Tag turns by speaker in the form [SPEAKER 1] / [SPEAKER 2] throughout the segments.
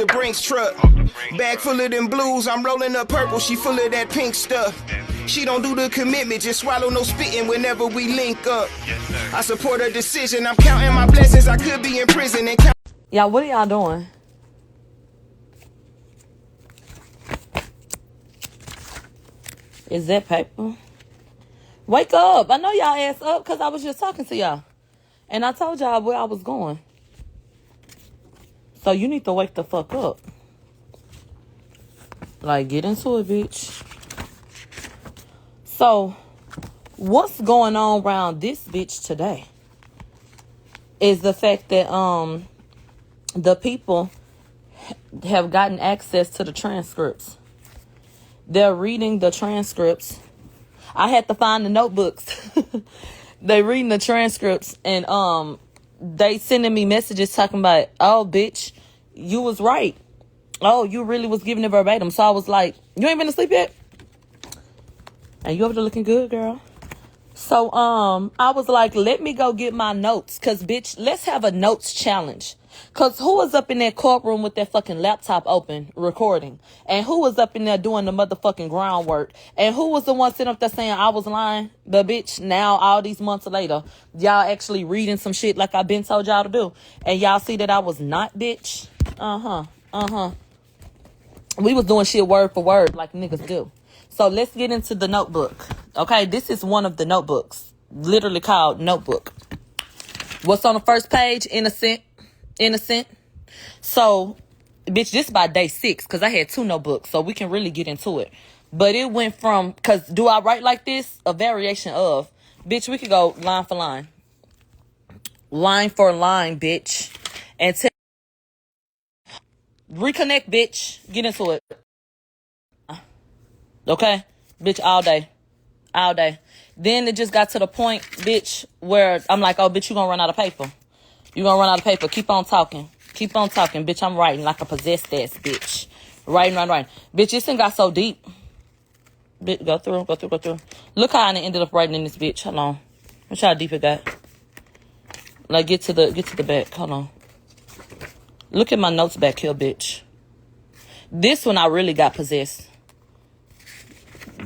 [SPEAKER 1] the Brinks truck. Bag full of them blues, I'm rolling up purple, she full of that pink stuff. She don't do the commitment, just swallow no spitting whenever we link up. I support her decision, I'm counting my blessings, I could be in prison and count.
[SPEAKER 2] Y'all, what are y'all doing? Is that paper? Wake up. I know y'all ass up because I was just talking to y'all. And I told y'all where I was going. So you need to wake the fuck up. Like, get into it, bitch. So, what's going on around this bitch today is the fact that the people have gotten access to the transcripts. They're reading the transcripts. I had to find the notebooks. They reading the transcripts and they sending me messages talking about, oh, bitch, you was right. Oh, you really was giving it verbatim. So I was like, you ain't been to sleep yet? And you over there looking good, girl. So I was like, let me go get my notes. Because, bitch, let's have a notes challenge. Because who was up in that courtroom with that fucking laptop open recording? And who was up in there doing the motherfucking groundwork? And who was the one sitting up there saying I was lying? But, bitch, now all these months later, y'all actually reading some shit like I've been told y'all to do. And y'all see that I was not, bitch? We was doing shit word for word like niggas do. So let's get into the notebook. Okay, this is one of the notebooks. Literally called Notebook. What's on the first page? Innocent. So, bitch, this is by day 6 because I had 2 notebooks, so we can really get into it. But it went from, because do I write like this? A variation of. Bitch, we could go line for line. Line for line, bitch. And reconnect, bitch. Get into it. Okay? Bitch, all day. All day. Then it just got to the point, bitch, where I'm like, oh, bitch, you gonna run out of paper. You gonna run out of paper. Keep on talking. Keep on talking, bitch. I'm writing like a possessed ass bitch. Writing. Bitch, this thing got so deep. Bitch, go through. Look how I ended up writing in this bitch. Hold on. Watch how deep it got. Like, get to the back. Hold on. Look at my notes back here, bitch. This one I really got possessed.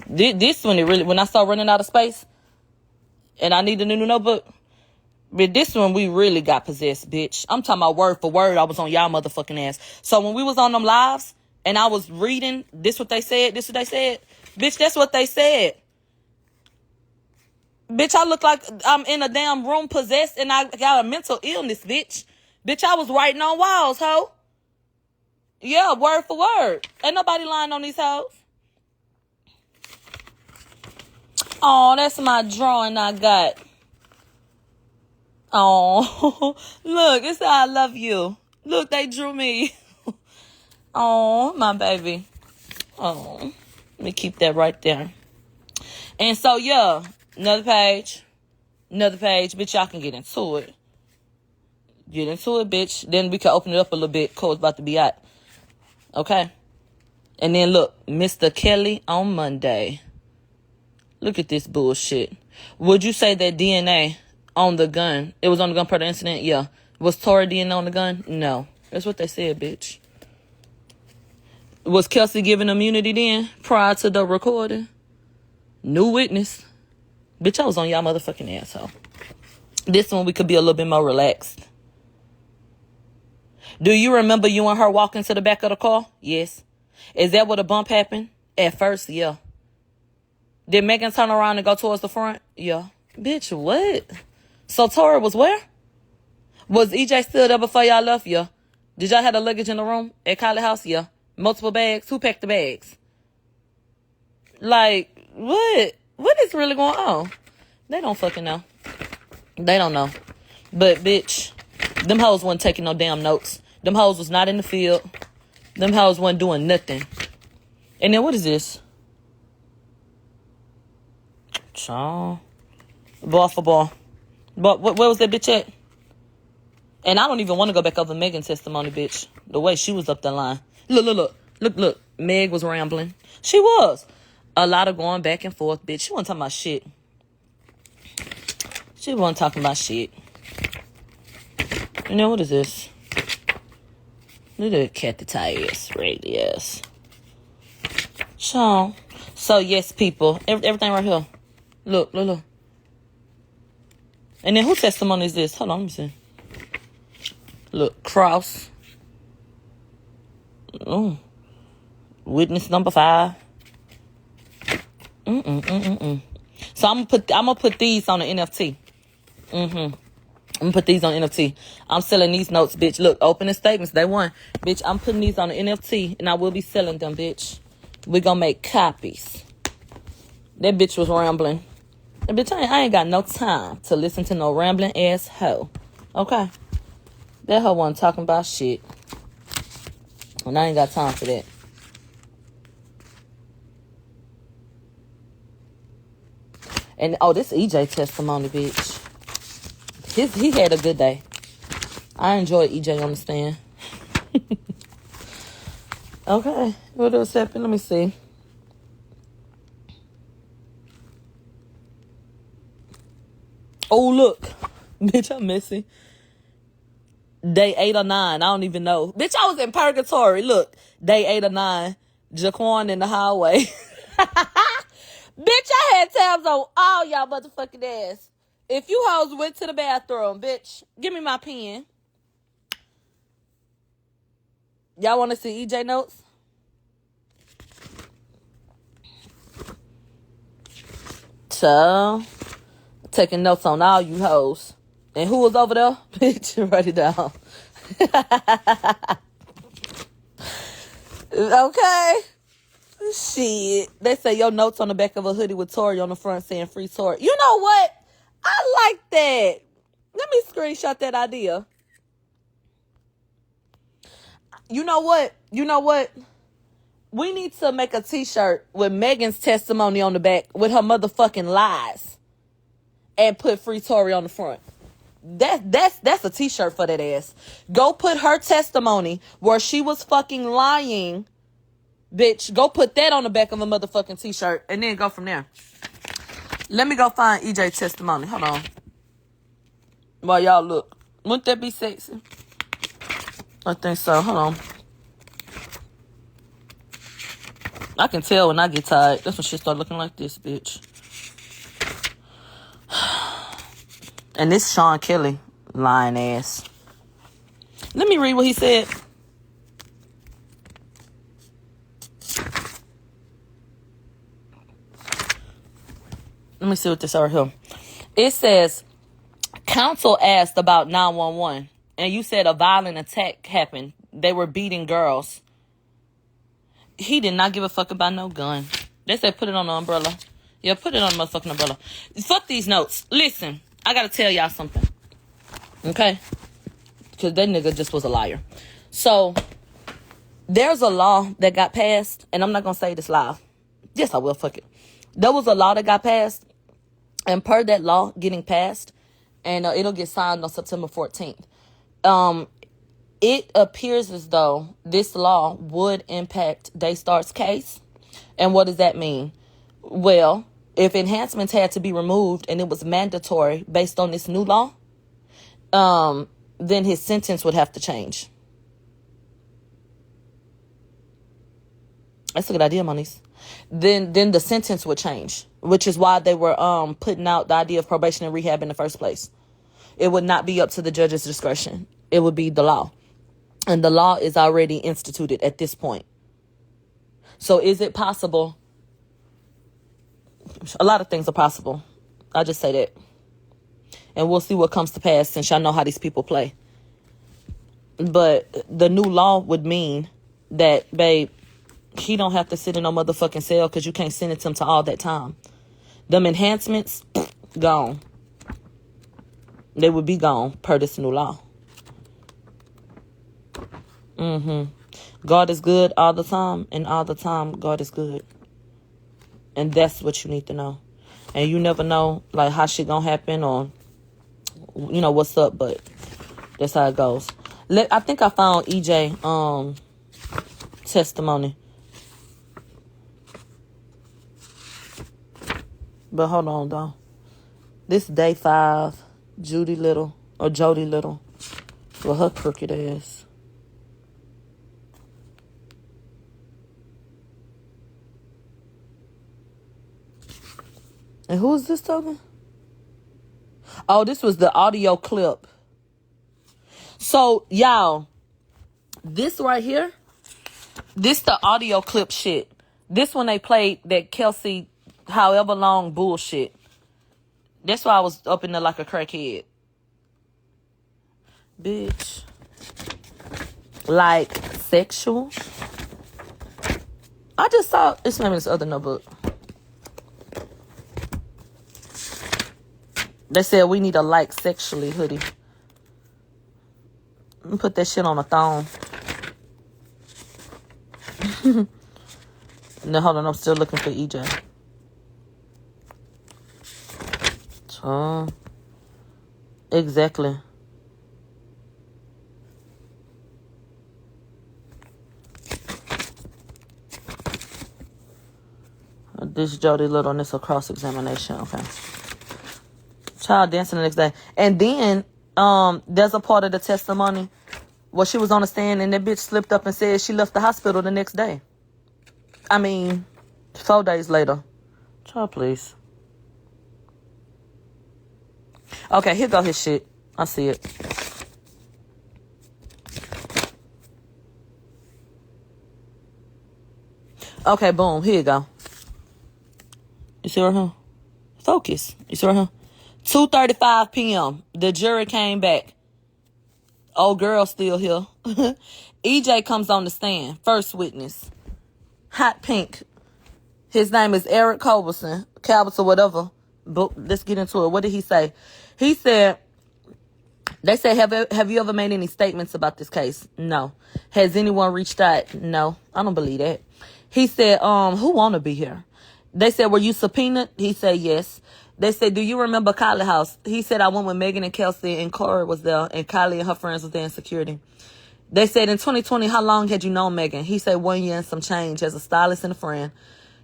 [SPEAKER 2] This one, when I started running out of space and I needed a new notebook, but this one, we really got possessed, bitch. I'm talking about word for word. I was on y'all motherfucking ass. So when we was on them lives and I was reading, this what they said, bitch, that's what they said. Bitch, I look like I'm in a damn room possessed and I got a mental illness, bitch. Bitch, I was writing on walls, ho. Yeah, word for word. Ain't nobody lying on these hoes. Oh, that's my drawing I got. Oh, look, it's how I love you. Look, they drew me. Oh, my baby. Oh, let me keep that right there. And so, yeah, another page. Bitch, y'all can get into it. Get into it, bitch. Then we can open it up a little bit. Code's about to be out. Okay? And then, look, Mr. Kelly on Monday. Look at this bullshit. Would you say that DNA on the gun, it was on the gun per the incident? Yeah. Was Tory DNA on the gun? No. That's what they said, bitch. Was Kelsey given immunity then prior to the recording? New witness. Bitch, I was on y'all motherfucking asshole. This one we could be a little bit more relaxed. Do you remember you and her walking to the back of the car? Yes. Is that where the bump happened? At first, yeah. Did Megan turn around and go towards the front? Yeah. Bitch, what? So Tory was where? Was EJ still there before y'all left? Yeah. Did y'all have the luggage in the room at Kylie house? Yeah. Multiple bags? Who packed the bags? Like, what? What is really going on? They don't fucking know. They don't know. But, bitch, them hoes wasn't taking no damn notes. Them hoes was not in the field. Them hoes wasn't doing nothing. And then what is this? Child. Ball for ball. But where was that bitch at? And I don't even want to go back over Megan's testimony, bitch. The way she was up the line. Look. Meg was rambling. She was. A lot of going back and forth, bitch. She wasn't talking about shit. She wasn't talking about shit. You know, what is this? Look at Kathy Tyus, right? Yes. So yes, people, everything right here. Look. And then whose testimony is this? Hold on, let me see. Look, cross. Witness number 5. So I'm gonna put these on the NFT. I'm gonna put these on NFT. I'm selling these notes, bitch. Look, opening statements, day 1. Bitch, I'm putting these on the NFT and I will be selling them, bitch. We gonna make copies. That bitch was rambling. And bitch, I ain't got no time to listen to no rambling ass hoe. Okay? That hoe wasn't talking about shit. And I ain't got time for that. And this EJ testimony, bitch. He had a good day. I enjoyed EJ on the stand. Okay, what else happened? Let me see. Oh, look. Bitch, I'm messy. Day 8 or 9. I don't even know. Bitch, I was in purgatory. Look. Day 8 or 9. Jaquan in the hallway. Bitch, I had tabs on all y'all motherfucking ass. If you hoes went to the bathroom, bitch, give me my pen. Y'all want to see EJ notes? So, taking notes on all you hoes. And who was over there? Bitch, write it down. Okay. Shit. They say your notes on the back of a hoodie with Tory on the front saying free Tory. You know what? I like that. Let me screenshot that idea. You know what? We need to make a t-shirt with Megan's testimony on the back with her motherfucking lies. And put free Tory on the front. That's a t-shirt for that ass. Go put her testimony where she was fucking lying. Bitch, go put that on the back of a motherfucking t-shirt and then go from there. Let me go find EJ testimony. Hold on. While y'all look. Wouldn't that be sexy? I think so. Hold on. I can tell when I get tired. That's when shit start looking like this, bitch. And this Sean Kelly lying ass. Let me read what he said. Let me see what this over here. It says, counsel asked about 911, and you said a violent attack happened. They were beating girls. He did not give a fuck about no gun. They said put it on the umbrella. Yeah, put it on the motherfucking umbrella. Fuck these notes. Listen, I gotta tell y'all something. Okay? Because that nigga just was a liar. So, there's a law that got passed, and I'm not gonna say this live. Yes, I will. Fuck it. There was a law that got passed, and per that law getting passed, and it'll get signed on September 14th. It appears as though this law would impact Daystar's case. And what does that mean? Well, if enhancements had to be removed and it was mandatory based on this new law, then his sentence would have to change. That's a good idea, Monies. Then the sentence would change, which is why they were putting out the idea of probation and rehab in the first place. It would not be up to the judge's discretion. It would be the law. And the law is already instituted at this point. So is it possible? A lot of things are possible. I'll just say that. And we'll see what comes to pass since y'all know how these people play. But the new law would mean that, babe, he don't have to sit in no motherfucking cell because you can't sentence him to all that time. Them enhancements, gone. They would be gone per this new law. God is good all the time, and all the time God is good. And that's what you need to know. And you never know like how shit gonna happen or you know what's up, but that's how it goes. I think I found EJ testimony. But hold on though. This day 5, Jody Little with her crooked ass. And who is this talking? Oh, this was the audio clip. So, y'all, this right here, this the audio clip shit. This one they played that Kelsey, however long bullshit. That's why I was up in there like a crackhead. Bitch. Like, sexual. I just saw, it's maybe this other notebook. They said we need a like sexually hoodie. Let me put that shit on a thong. No, hold on, I'm still looking for EJ. Exactly. This Jody Little, and it's a cross-examination. Okay. Child dancing the next day. And then, there's a part of the testimony where she was on the stand and that bitch slipped up and said she left the hospital the next day. I mean, 4 days later. Child, please. Okay, here go his shit. I see it. Okay, boom. Here you go. You see right here? Focus. You see right here? 2:35 p.m. The jury came back. Old girl still here. EJ comes on the stand. First witness. Hot pink. His name is Eric Culbertson. Calbertson or whatever. But let's get into it. What did he say? He said, they said, have you ever made any statements about this case? No. Has anyone reached out? No. I don't believe that. He said, who want to be here? They said, were you subpoenaed? He said, yes. They said, do you remember Kylie house? He said, I went with Megan and Kelsey and Tory was there and Kylie and her friends was there in security. They said, in 2020, how long had you known Megan? He said, 1 year and some change as a stylist and a friend.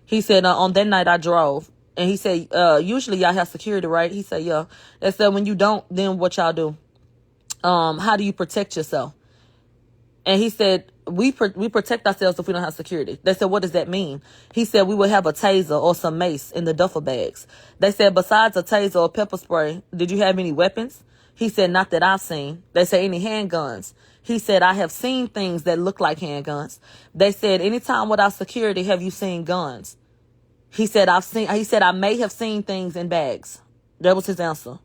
[SPEAKER 2] He said, on that night I drove. And he said, usually y'all have security, right? He said, yeah. They said, when you don't, then what y'all do? How do you protect yourself? And he said, we protect ourselves if we don't have security. They said, what does that mean? He said, we would have a taser or some mace in the duffel bags. They said, besides a taser or pepper spray, did you have any weapons? He said, not that I've seen. They said, any handguns? He said, I have seen things that look like handguns. They said, anytime without security, have you seen guns? He said, I may have seen things in bags. That was his answer.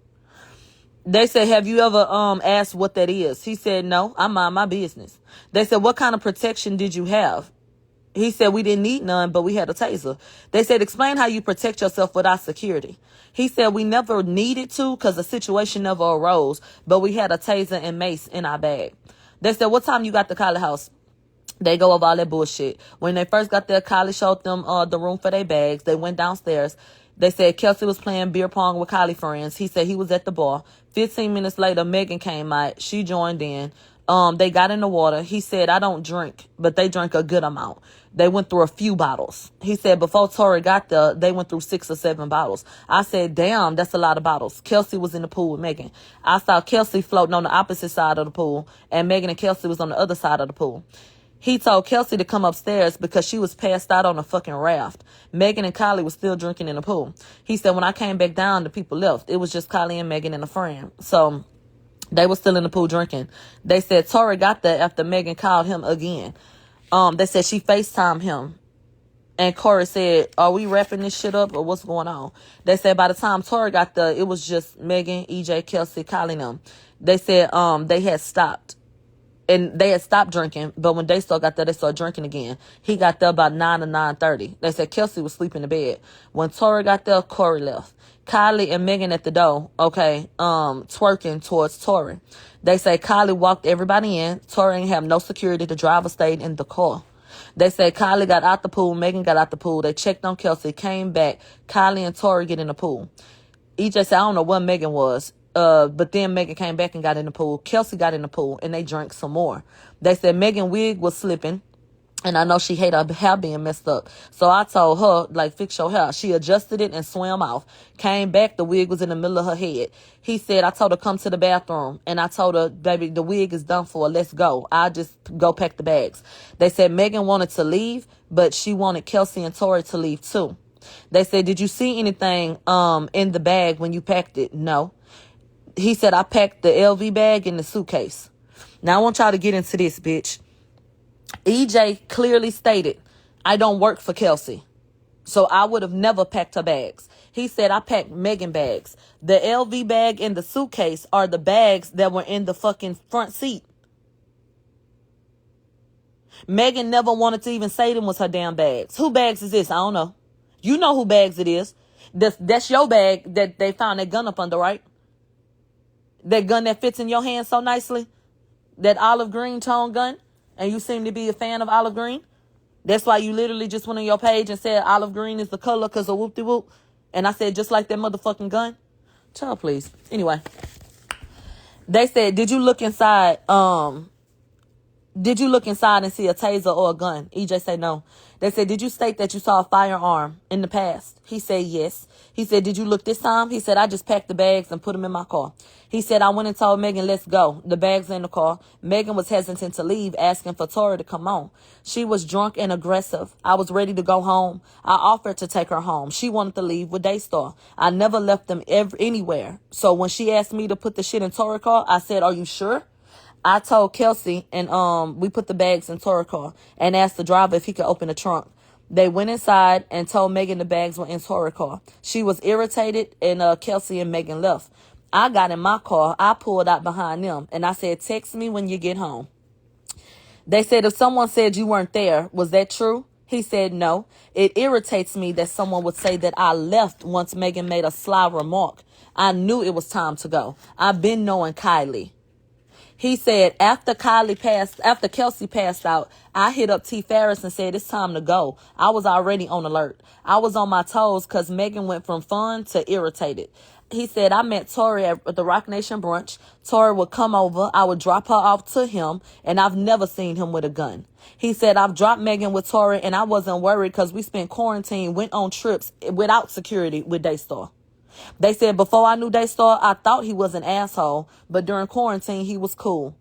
[SPEAKER 2] They said, have you ever asked what that is? He said, no, I mind my business. They said, what kind of protection did you have? He said, we didn't need none, but we had a taser. They said, explain how you protect yourself without security. He said, we never needed to because the situation never arose, but we had a taser and mace in our bag. They said, what time you got to Kylie house? They go over all that bullshit. When they first got there, Kylie showed them the room for their bags. They went downstairs. They said Kelsey was playing beer pong with Kylie friends. He said he was at the bar. 15 minutes later, Megan came out. She joined in. They got in the water. He said, I don't drink, but they drank a good amount. They went through a few bottles. He said before Tory got there, they went through 6 or 7 bottles. I said, damn, that's a lot of bottles. Kelsey was in the pool with Megan. I saw Kelsey floating on the opposite side of the pool, and Megan and Kelsey was on the other side of the pool. He told Kelsey to come upstairs because she was passed out on a fucking raft. Megan and Kylie was still drinking in the pool. He said, when I came back down, the people left. It was just Kylie and Megan and a friend. So they were still in the pool drinking. They said Tory got there after Megan called him again. They said she FaceTimed him. And Corey said, are we wrapping this shit up or what's going on? They said by the time Tory got there, it was just Megan, EJ, Kelsey, Kylie and them. They said they had stopped. And they had stopped drinking, but when they still got there, they started drinking again. He got there about 9 or 9:30. They said Kelsey was sleeping in the bed. When Tory got there, Corey left. Kylie and Megan at the door, twerking towards Tory. They say Kylie walked everybody in. Tory ain't have no security. The driver stayed in the car. They say Kylie got out the pool. Megan got out the pool. They checked on Kelsey, came back. Kylie and Tory get in the pool. EJ said, I don't know what Megan was. But then Megan came back and got in the pool. Kelsey got in the pool and they drank some more. They said Megan wig was slipping. And I know she hated her hair being messed up. So I told her, fix your hair. She adjusted it and swam off. Came back, the wig was in the middle of her head. He said, I told her, come to the bathroom. And I told her, baby, the wig is done for. Let's go. I'll just go pack the bags. They said Megan wanted to leave, but she wanted Kelsey and Tory to leave too. They said, did you see anything in the bag when you packed it? No. He said, I packed the LV bag in the suitcase. Now, I want y'all to get into this, bitch. EJ clearly stated, I don't work for Kelsey. So I would have never packed her bags. He said, I packed Megan bags. The LV bag in the suitcase are the bags that were in the fucking front seat. Megan never wanted to even say them was her damn bags. Who bags is this? I don't know. You know who bags it is. That's your bag that they found that gun up under, right? That gun that fits in your hand so nicely. That olive green tone gun. And you seem to be a fan of olive green. That's why you literally just went on your page and said olive green is the color because of whoop-de-whoop. And I said, just like that motherfucking gun. Child, please. Anyway. They said, did you look inside and see a taser or a gun? EJ said no. They said, did you state that you saw a firearm in the past? He said yes. He said, did you look this time? He said, I just packed the bags and put them in my car. He said, I went and told Megan, let's go. The bags in the car. Megan was hesitant to leave, asking for Tory to come on. She was drunk and aggressive. I was ready to go home. I offered to take her home. She wanted to leave with Daystar. I never left them anywhere. So when she asked me to put the shit in Tory's car, I said, are you sure? I told Kelsey, and we put the bags in Tory's car and asked the driver if he could open the trunk. They went inside and told Megan the bags were in Tory's car. She was irritated, and Kelsey and Megan left. I got in my car. I pulled out behind them, and I said, text me when you get home. They said, if someone said you weren't there, was that true? He said, no. It irritates me that someone would say that I left once Megan made a sly remark. I knew it was time to go. I've been knowing Kylie. He said, after Kelsey passed out, I hit up T. Ferris and said, it's time to go. I was already on alert. I was on my toes because Megan went from fun to irritated. He said, I met Tory at the Rock Nation brunch. Tory would come over. I would drop her off to him, and I've never seen him with a gun. He said, I've dropped Megan with Tory, and I wasn't worried because we spent quarantine, went on trips without security with Daystar. They said, before I knew Daystar, I thought he was an asshole, but during quarantine, he was cool.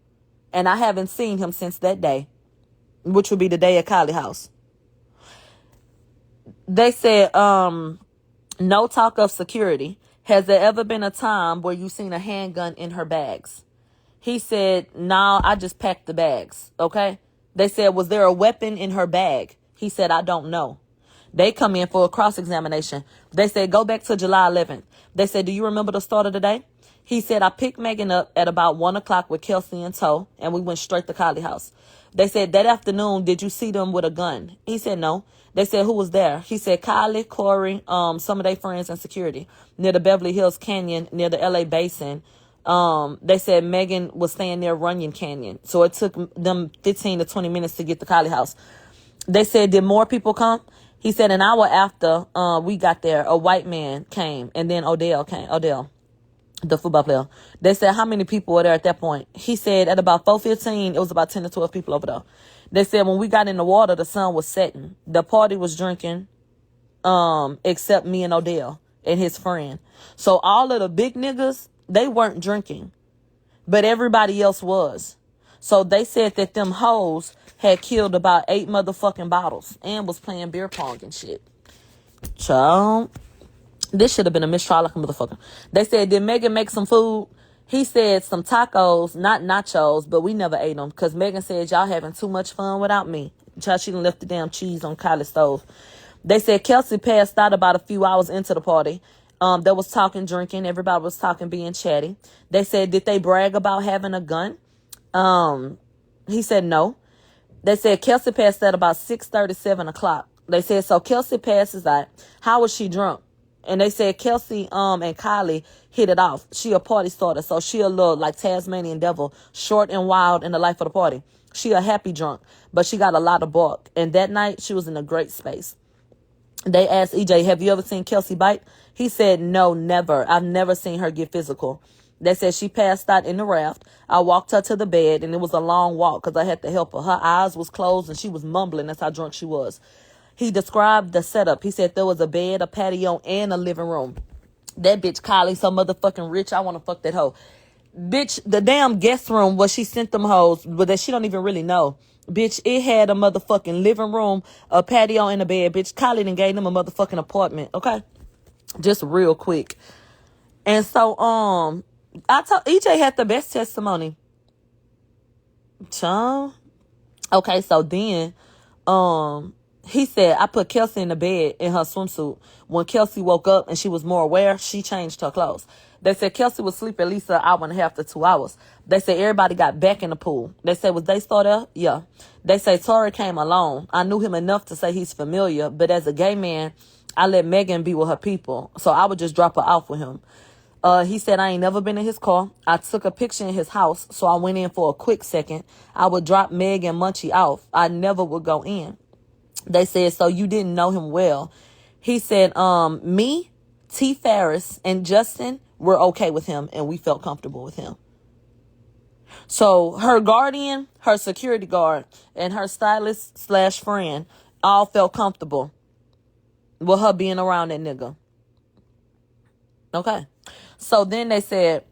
[SPEAKER 2] And I haven't seen him since that day, which would be the day at Kylie house. They said, no talk of security. Has there ever been a time where you seen a handgun in her bags? He said, no, I just packed the bags. Okay. They said, was there a weapon in her bag? He said, I don't know. They come in for a cross-examination. They said, go back to July 11th. They said, do you remember the start of the day? He said, I picked Megan up at about 1 o'clock with Kelsey in tow, and we went straight to Kylie house. They said, that afternoon, did you see them with a gun? He said, no. They said, who was there? He said, Kylie, Corey, some of their friends and security near the Beverly Hills Canyon, near the LA Basin. They said Megan was staying near Runyon Canyon. So it took them 15 to 20 minutes to get to Kylie house. They said, did more people come? He said, an hour after we got there, a white man came, and then Odell came. Odell, the football player. They said, how many people were there at that point? He said, at about 4:15, it was about 10 to 12 people over there. They said, when we got in the water, the sun was setting. The party was drinking, except me and Odell and his friend. So all of the big niggas, they weren't drinking, but everybody else was. So they said that them hoes had killed about 8 motherfucking bottles and was playing beer pong and shit. Child, this should have been a mistrial like a motherfucker. They said, did Megan make some food? He said some tacos, not nachos, but we never ate them because Megan said, y'all having too much fun without me. Child, she done left the damn cheese on Kylie's stove. They said Kelsey passed out about a few hours into the party. They was talking, drinking. Everybody was talking, being chatty. They said, did they brag about having a gun? He said no. They said Kelsey passed out about 6:30, 7 o'clock. They said, so Kelsey passes out. How was she drunk? And they said Kelsey and Kylie hit it off. She a party starter, so she a little like Tasmanian devil, short and wild in the life of the party. She a happy drunk, but she got a lot of bark. And that night, she was in a great space. They asked EJ, have you ever seen Kelsey bite? He said, no, never. I've never seen her get physical. They said she passed out in the raft. I walked her to the bed, and it was a long walk because I had to help her. Her eyes was closed, and she was mumbling. That's how drunk she was. He described the setup. He said there was a bed, a patio, and a living room. That bitch Kylie so motherfucking rich. I want to fuck that hoe. Bitch, the damn guest room where she sent them hoes, but that she don't even really know. Bitch, it had a motherfucking living room, a patio, and a bed. Bitch, Kylie done gave them a motherfucking apartment, okay? Just real quick. And so, I told EJ had the best testimony. Chum. Okay, so then, he said, I put Kelsey in the bed in her swimsuit. When Kelsey woke up and she was more aware, she changed her clothes. They said Kelsey would sleep at least an hour and a half to 2 hours. They said everybody got back in the pool. They said, was they still there? Yeah. They say Tory came alone. I knew him enough to say he's familiar, but as a gay man, I let Megan be with her people. So I would just drop her off with him. He said, I ain't never been in his car. I took a picture in his house, so I went in for a quick second. I would drop Meg and Munchie off. I never would go in. They said, so you didn't know him well. He said, me, T. Ferris, and Justin were okay with him, and we felt comfortable with him. So her guardian, her security guard, and her stylist / friend all felt comfortable with her being around that nigga. Okay. So then they said,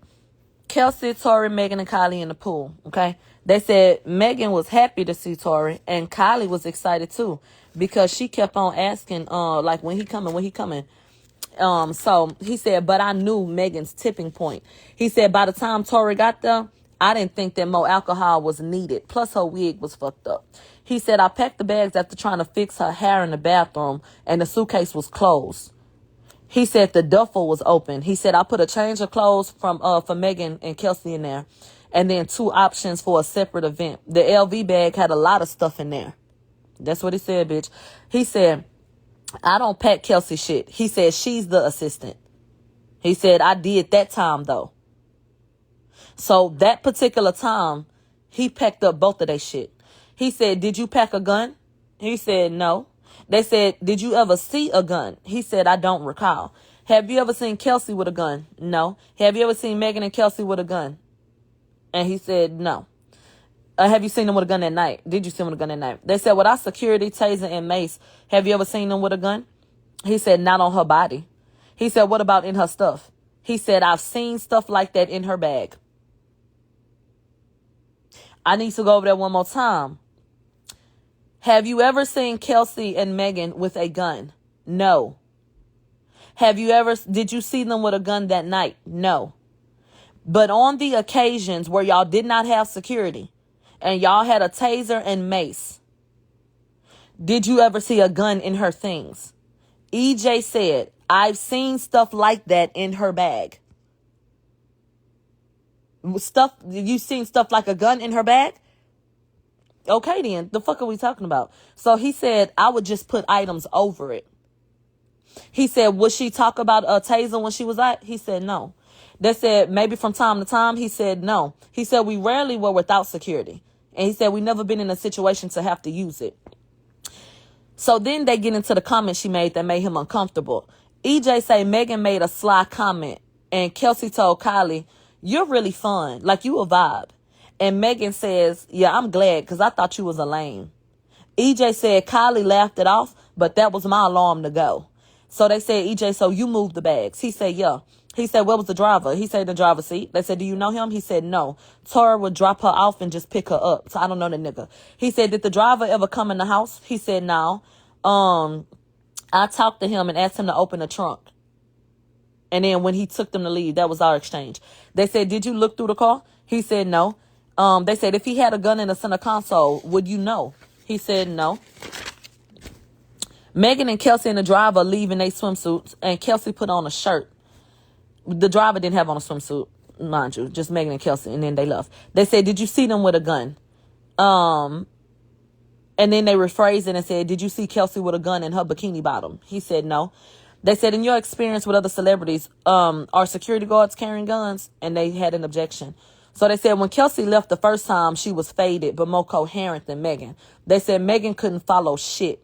[SPEAKER 2] Kelsey, Tory, Megan, and Kylie in the pool. Okay. They said Megan was happy to see Tory, and Kylie was excited too, because she kept on asking, like, when he coming? So he said, but I knew Megan's tipping point. He said, by the time Tory got there, I didn't think that more alcohol was needed. Plus her wig was fucked up. He said, I packed the bags after trying to fix her hair in the bathroom, and the suitcase was closed. He said the duffel was open. He said, I put a change of clothes for Megan and Kelsey in there, and then 2 options for a separate event. The LV bag had a lot of stuff in there. That's what he said, bitch. He said, I don't pack Kelsey shit. He said, she's the assistant. He said, I did that time, though. So that particular time, he packed up both of their shit. He said, did you pack a gun? He said, no. They said, did you ever see a gun? He said, I don't recall. Have you ever seen Kelsey with a gun? No. Have you ever seen Megan and Kelsey with a gun? And he said, no. Have you seen them with a gun at night? Did you see them with a gun at night? They said, without security, taser, and mace, have you ever seen them with a gun? He said, not on her body. He said, what about in her stuff? He said, I've seen stuff like that in her bag. I need to go over that one more time. Have you ever seen Kelsey and Megan with a gun? No. Did you see them with a gun that night? No. But on the occasions where y'all did not have security and y'all had a taser and mace, did you ever see a gun in her things? EJ said, I've seen stuff like that in her bag. You seen stuff like a gun in her bag? Okay, then. The fuck are we talking about? So he said, I would just put items over it. He said, would she talk about a taser when she was out? He said, no. They said, maybe from time to time. He said, no. He said, we rarely were without security. And he said, we never been in a situation to have to use it. So then they get into the comment she made that made him uncomfortable. EJ say Megan made a sly comment, and Kelsey told Kylie, you're really fun. Like, you a vibe. And Megan says, yeah, I'm glad, because I thought you was a lame. EJ said Kylie laughed it off, but that was my alarm to go. So they said, EJ, so you moved the bags. He said, yeah. He said, where was the driver? He said, the driver's seat. They said, do you know him? He said, no. Tory would drop her off and just pick her up. So I don't know the nigga. He said, did the driver ever come in the house? He said, no. I talked to him and asked him to open the trunk. And then when he took them to leave, that was our exchange. They said, did you look through the car? He said, no. They said, if he had a gun in the center console, would you know? He said, no. Megan and Kelsey and the driver leaving their swimsuits, and Kelsey put on a shirt. The driver didn't have on a swimsuit, mind you, just Megan and Kelsey, and then they left. They said, did you see them with a gun? And then they rephrased it and said, did you see Kelsey with a gun in her bikini bottom? He said, no. They said, in your experience with other celebrities, are security guards carrying guns? And they had an objection. So they said when Kelsey left the first time, she was faded, but more coherent than Megan. They said Megan couldn't follow shit.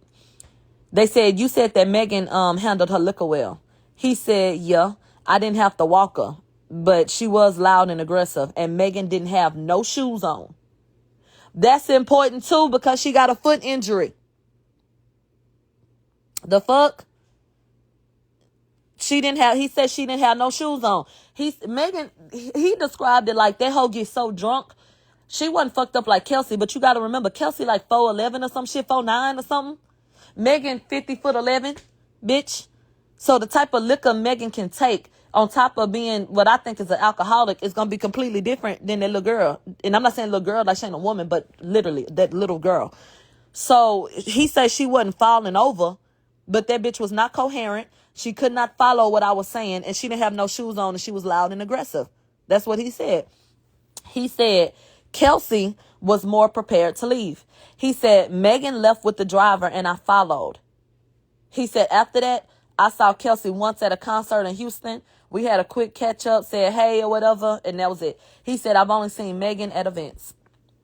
[SPEAKER 2] They said, you said that Megan handled her liquor well. He said, yeah, I didn't have to walk her, but she was loud and aggressive, and Megan didn't have no shoes on. That's important, too, because she got a foot injury. The fuck? He said she didn't have no shoes on. Megan, he described it like that hoe gets so drunk. She wasn't fucked up like Kelsey, but you got to remember, Kelsey like 4'11" or some shit, 4'9" or something. Megan 50'11", bitch. So the type of liquor Megan can take, on top of being what I think is an alcoholic, is gonna be completely different than that little girl. And I'm not saying little girl like she ain't a woman, but literally that little girl. So he said she wasn't falling over, but that bitch was not coherent. She could not follow what I was saying, and she didn't have no shoes on, and she was loud and aggressive. That's what he said. He said Kelsey was more prepared to leave. He said Megan left with the driver, and I followed. He said after that, I saw Kelsey once at a concert in Houston. We had a quick catch up, said hey or whatever, and that was it. He said, I've only seen Megan at events.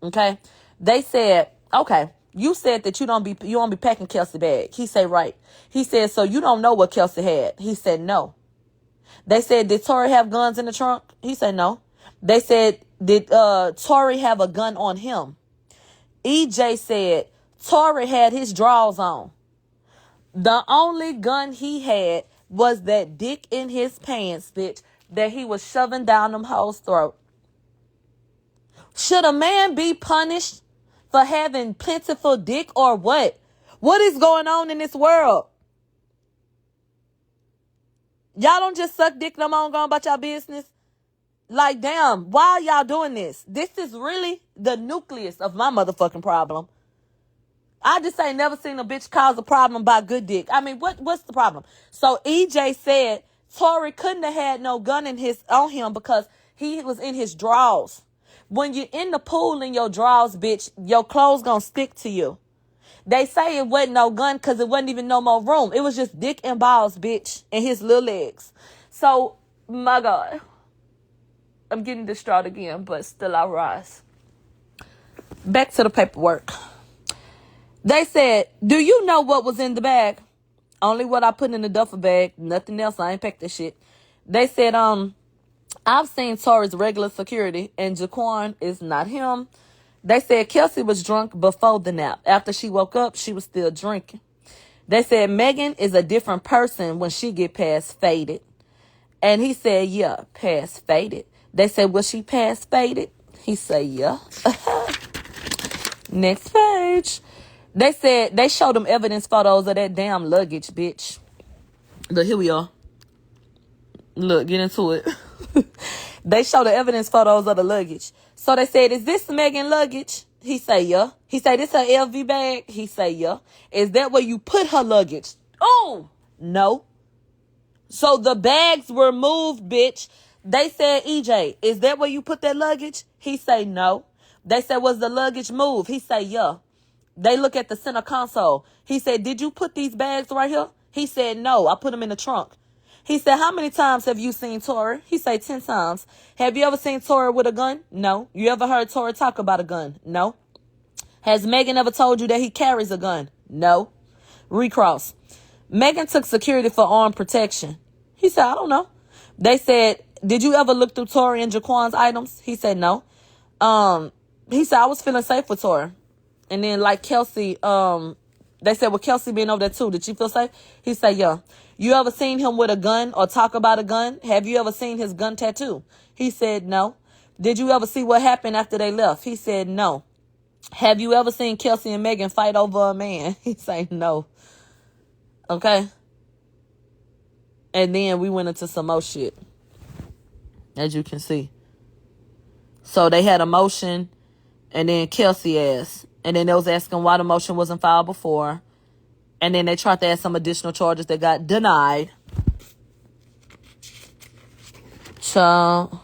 [SPEAKER 2] Okay. They said, okay, you said that you don't be packing Kelsey bag. He said, right. He said, so you don't know what Kelsey had. He said, no. They said, did Tory have guns in the trunk? He said, no. They said, did Tory have a gun on him? EJ said, Tory had his drawers on. The only gun he had was that dick in his pants, bitch, that he was shoving down them hoes' throat. Should a man be punished for having plentiful dick or what? What is going on in this world? Y'all don't just suck dick no more and go about y'all business. Like, damn, why are y'all doing this? This is really the nucleus of my motherfucking problem. I just ain't never seen a bitch cause a problem by good dick. I mean, what's the problem? So EJ said Tory couldn't have had no gun on him because he was in his drawers. When you're in the pool in your drawers, bitch, your clothes gonna stick to you. They say it wasn't no gun because it wasn't even no more room. It was just dick and balls, bitch, and his little legs. So, my God. I'm getting distraught again, but still I rise. Back to the paperwork. They said, do you know what was in the bag? Only what I put in the duffel bag. Nothing else. I ain't packed that shit. They said, I've seen Tory's regular security, and Jaquan is not him. They said Kelsey was drunk before the nap. After she woke up, she was still drinking. They said Megan is a different person when she get past faded. And he said, yeah, past faded. They said, was she past faded? He said, yeah. Next page. They said they showed them evidence photos of that damn luggage, bitch. Look, here we are. Look, get into it. They showed the evidence photos of the luggage. So they said, is this Megan luggage? He say, yeah. He say, this her LV bag? He say, yeah. Is that where you put her luggage? Oh, no. So the bags were moved, bitch. They said, EJ, is that where you put that luggage? He say, no. They said, was the luggage moved? He say, yeah. They look at the center console. He said, did you put these bags right here? He said, no, I put them in the trunk. He said, how many times have you seen Tory? He said, 10 times. Have you ever seen Tory with a gun? No. You ever heard Tory talk about a gun? No. Has Megan ever told you that he carries a gun? No. Recross. Megan took security for armed protection. He said, I don't know. They said, did you ever look through Tory and Jaquan's items? He said, no. He said, I was feeling safe with Tory. And then like Kelsey, they said, well, Kelsey being over there too, did you feel safe? He said, yeah. You ever seen him with a gun or talk about a gun? Have you ever seen his gun tattoo? He said, no. Did you ever see what happened after they left? He said, no. Have you ever seen Kelsey and Megan fight over a man? He said, no. Okay. And then we went into some more shit, as you can see. So they had a motion, and then Kelsey asked. And then they was asking why the motion wasn't filed before. And then they tried to add some additional charges that got denied. So,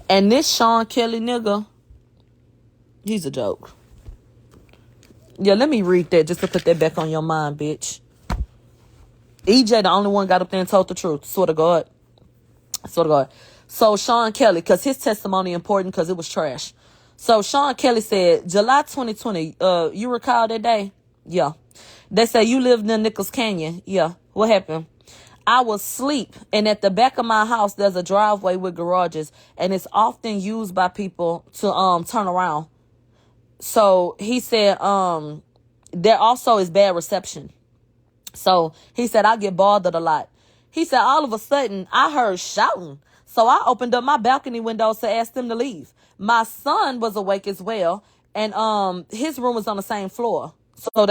[SPEAKER 2] and this Sean Kelly nigga, he's a joke. Yeah, let me read that just to put that back on your mind, bitch. EJ, the only one got up there and told the truth. Swear to God. Swear to God. So Sean Kelly, because his testimony important because it was trash. So Sean Kelly said, July 2020, you recall that day? Yeah. They say you lived near Nichols Canyon. Yeah. What happened? I was asleep, and at the back of my house, there's a driveway with garages, and it's often used by people to turn around. So he said there also is bad reception. So he said, I get bothered a lot. He said, all of a sudden, I heard shouting. So I opened up my balcony windows to ask them to leave. My son was awake as well. And his room was on the same floor. So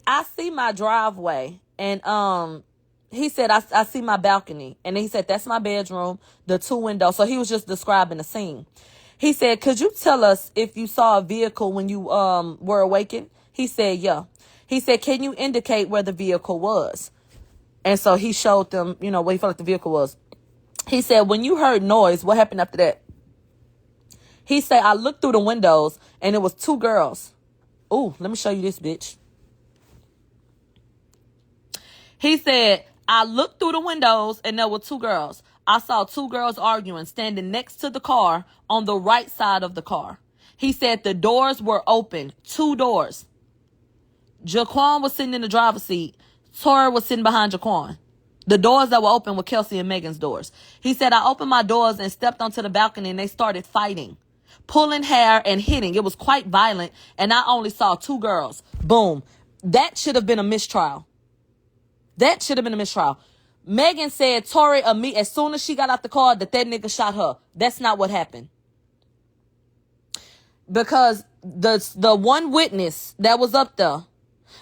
[SPEAKER 2] I see my driveway. And he said, I see my balcony. And he said, that's my bedroom, the 2 windows. So he was just describing the scene. He said, could you tell us if you saw a vehicle when you were awakened? He said, yeah. He said, can you indicate where the vehicle was? And so he showed them, where he felt like the vehicle was. He said, when you heard noise, what happened after that? He said, I looked through the windows and it was 2 girls. Ooh, let me show you this, bitch. He said, I looked through the windows and there were 2 girls. I saw 2 girls arguing, standing next to the car on the right side of the car. He said the doors were open, 2 doors. Jaquan was sitting in the driver's seat. Tory was sitting behind Jaquan. The doors that were open were Kelsey and Megan's doors. He said, I opened my doors and stepped onto the balcony and they started fighting, pulling hair and hitting. It was quite violent. And I only saw 2 girls. Boom. That should have been a mistrial. That should have been a mistrial. Megan said Tory, as soon as she got out the car, that nigga shot her. That's not what happened. Because the one witness that was up there,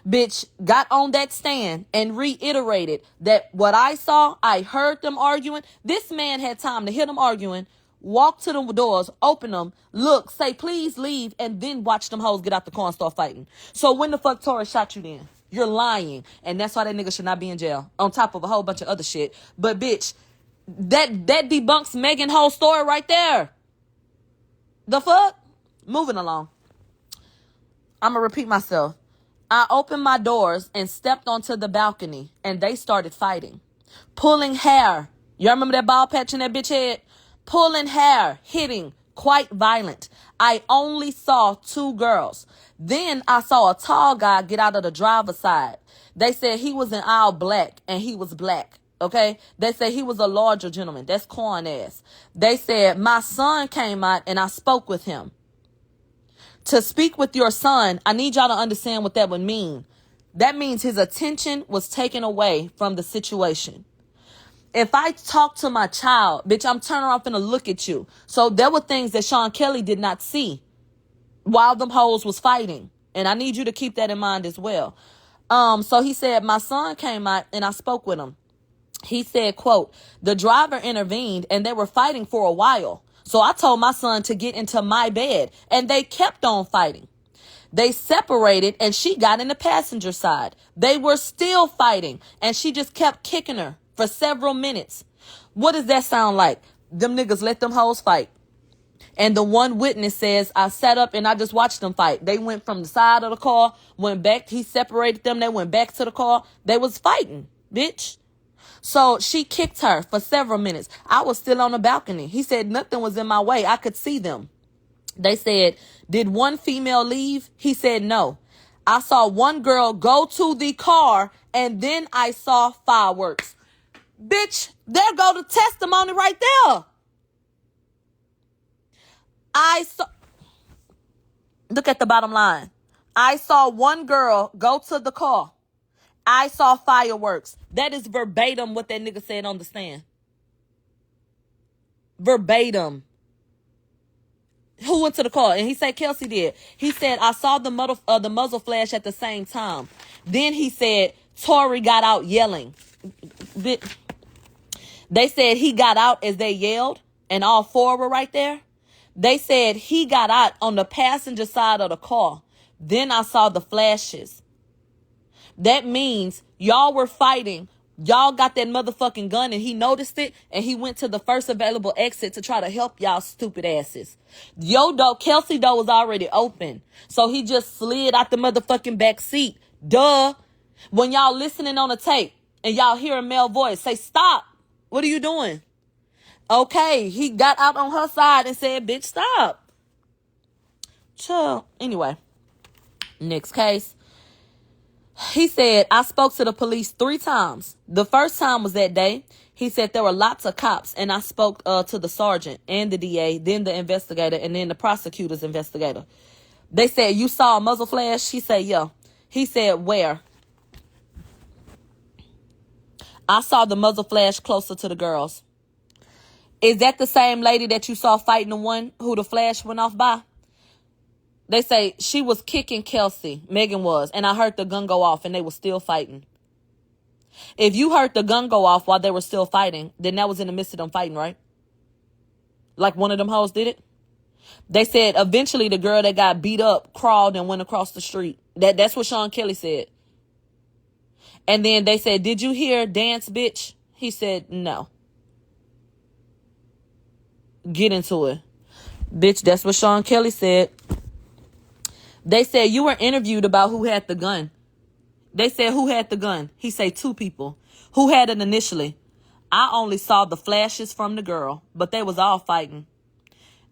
[SPEAKER 2] bitch, got on that stand and reiterated that what I saw, I heard them arguing. This man had time to hear them arguing, walk to the doors, open them, look, say, please leave, and then watch them hoes get out the car and start fighting. So when the fuck Tory shot you then? You're lying. And that's why that nigga should not be in jail. On top of a whole bunch of other shit. But bitch, that debunks Megan's whole story right there. The fuck? Moving along. I'm going to repeat myself. I opened my doors and stepped onto the balcony and they started fighting. Pulling hair. Y'all remember that bald patch in that bitch head? Pulling hair, hitting, quite violent. I only saw 2 girls. Then I saw a tall guy get out of the driver's side. They said he was in all black and he was black. Okay? They said he was a larger gentleman. That's corn ass. They said my son came out and I spoke with him. To speak with your son, I need y'all to understand what that would mean. That means his attention was taken away from the situation. If I talk to my child, bitch, I'm turning off and look at you. So there were things that Sean Kelly did not see while them hoes was fighting. And I need you to keep that in mind as well. So he said, my son came out and I spoke with him. He said, quote, the driver intervened and they were fighting for a while. So I told my son to get into my bed and they kept on fighting. They separated and she got in the passenger side. They were still fighting and she just kept kicking her for several minutes. What does that sound like? Them niggas let them hoes fight. And the one witness says, I sat up and I just watched them fight. They went from the side of the car, went back. He separated them. They went back to the car. They was fighting, bitch. So she kicked her for several minutes. I was still on the balcony. He said nothing was in my way. I could see them. They said, did one female leave? He said no. I saw one girl go to the car and then I saw fireworks. Bitch, there go the testimony right there. Look at the bottom line. I saw one girl go to the car. I saw fireworks. That is verbatim what that nigga said on the stand. Verbatim. Who went to the car? And he said Kelsey did. He said, I saw the muzzle flash at the same time. Then he said, Tory got out yelling. They said he got out as they yelled and all 4 were right there. They said he got out on the passenger side of the car. Then I saw the flashes. That means y'all were fighting. Y'all got that motherfucking gun and he noticed it and he went to the first available exit to try to help y'all stupid asses. Yo, door, Kelsey door was already open. So he just slid out the motherfucking back seat. Duh. When y'all listening on the tape and y'all hear a male voice say, stop. What are you doing? Okay. He got out on her side and said, bitch, stop. Chill. Anyway, next case. He said, I spoke to the police 3 times. The first time was that day. He said there were lots of cops and I spoke to the sergeant and the DA, then the investigator and then the prosecutor's investigator. They said, you saw a muzzle flash? He said, yeah. He said, where? I saw the muzzle flash closer to the girls. Is that the same lady that you saw fighting the one who the flash went off by? They say she was kicking Kelsey. Megan was. And I heard the gun go off and they were still fighting. If you heard the gun go off while they were still fighting, then that was in the midst of them fighting, right? Like one of them hoes did it? They said eventually the girl that got beat up crawled and went across the street. That's what Sean Kelly said. And then they said, did you hear dance, bitch? He said, no. Get into it. Bitch, that's what Sean Kelly said. They said you were interviewed about who had the gun. They said who had the gun. He said 2 people. Who had it initially? I only saw the flashes from the girl, but they was all fighting.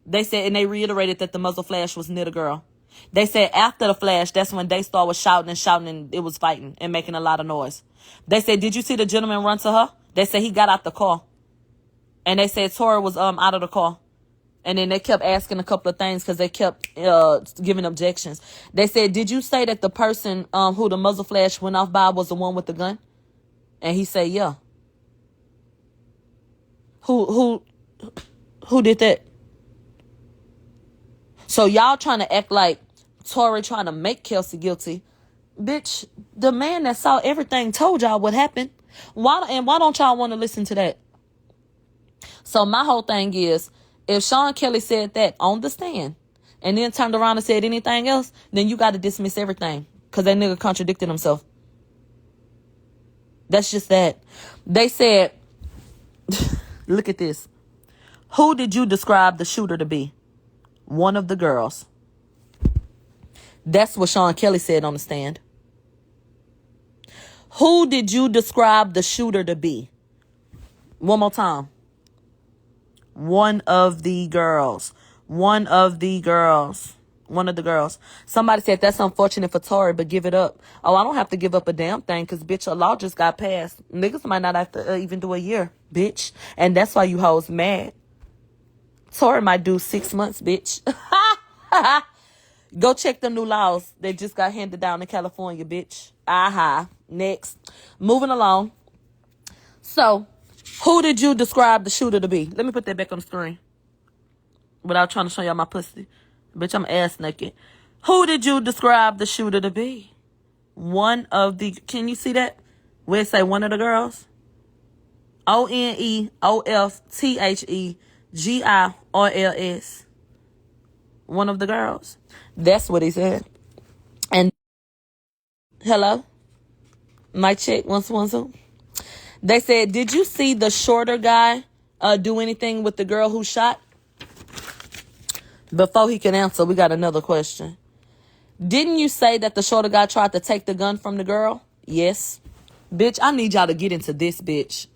[SPEAKER 2] They said, and they reiterated that the muzzle flash was near the girl. They said after the flash, that's when Daystar was shouting and it was fighting and making a lot of noise. They said, did you see the gentleman run to her? They said he got out the car. And they said Tory was out of the car. And then they kept asking a couple of things because they kept giving objections. They said, did you say that the person who the muzzle flash went off by was the one with the gun? And he said, yeah. Who did that? So y'all trying to act like Tory trying to make Kelsey guilty. Bitch, the man that saw everything told y'all what happened. Why don't y'all want to listen to that? So my whole thing is, if Sean Kelly said that on the stand and then turned around and said anything else, then you got to dismiss everything because that nigga contradicted himself. That's just that. They said, look at this. Who did you describe the shooter to be? One of the girls. That's what Sean Kelly said on the stand. Who did you describe the shooter to be? One more time. One of the girls. One of the girls. One of the girls. Somebody said that's unfortunate for Tory, but give it up. Oh, I don't have to give up a damn thing because, bitch, a law just got passed. Niggas might not have to even do a year, bitch. And that's why you hoes mad. Tory might do 6 months, bitch. Go check the new laws. They just got handed down in California, bitch. Aha. Next. Moving along. So, who did you describe the shooter to be? Let me put that back on the screen. Without trying to show y'all my pussy. Bitch, I'm ass naked. Who did you describe the shooter to be? One of the... Can you see that? Where it say one of the girls? ONEOFTHEGIRLS. One of the girls. That's what he said. And... Hello? Mic check. 1, 2, 1, 2. They said, did you see the shorter guy do anything with the girl who shot? Before he can answer, we got another question. Didn't you say that the shorter guy tried to take the gun from the girl? Yes. Bitch, I need y'all to get into this, bitch.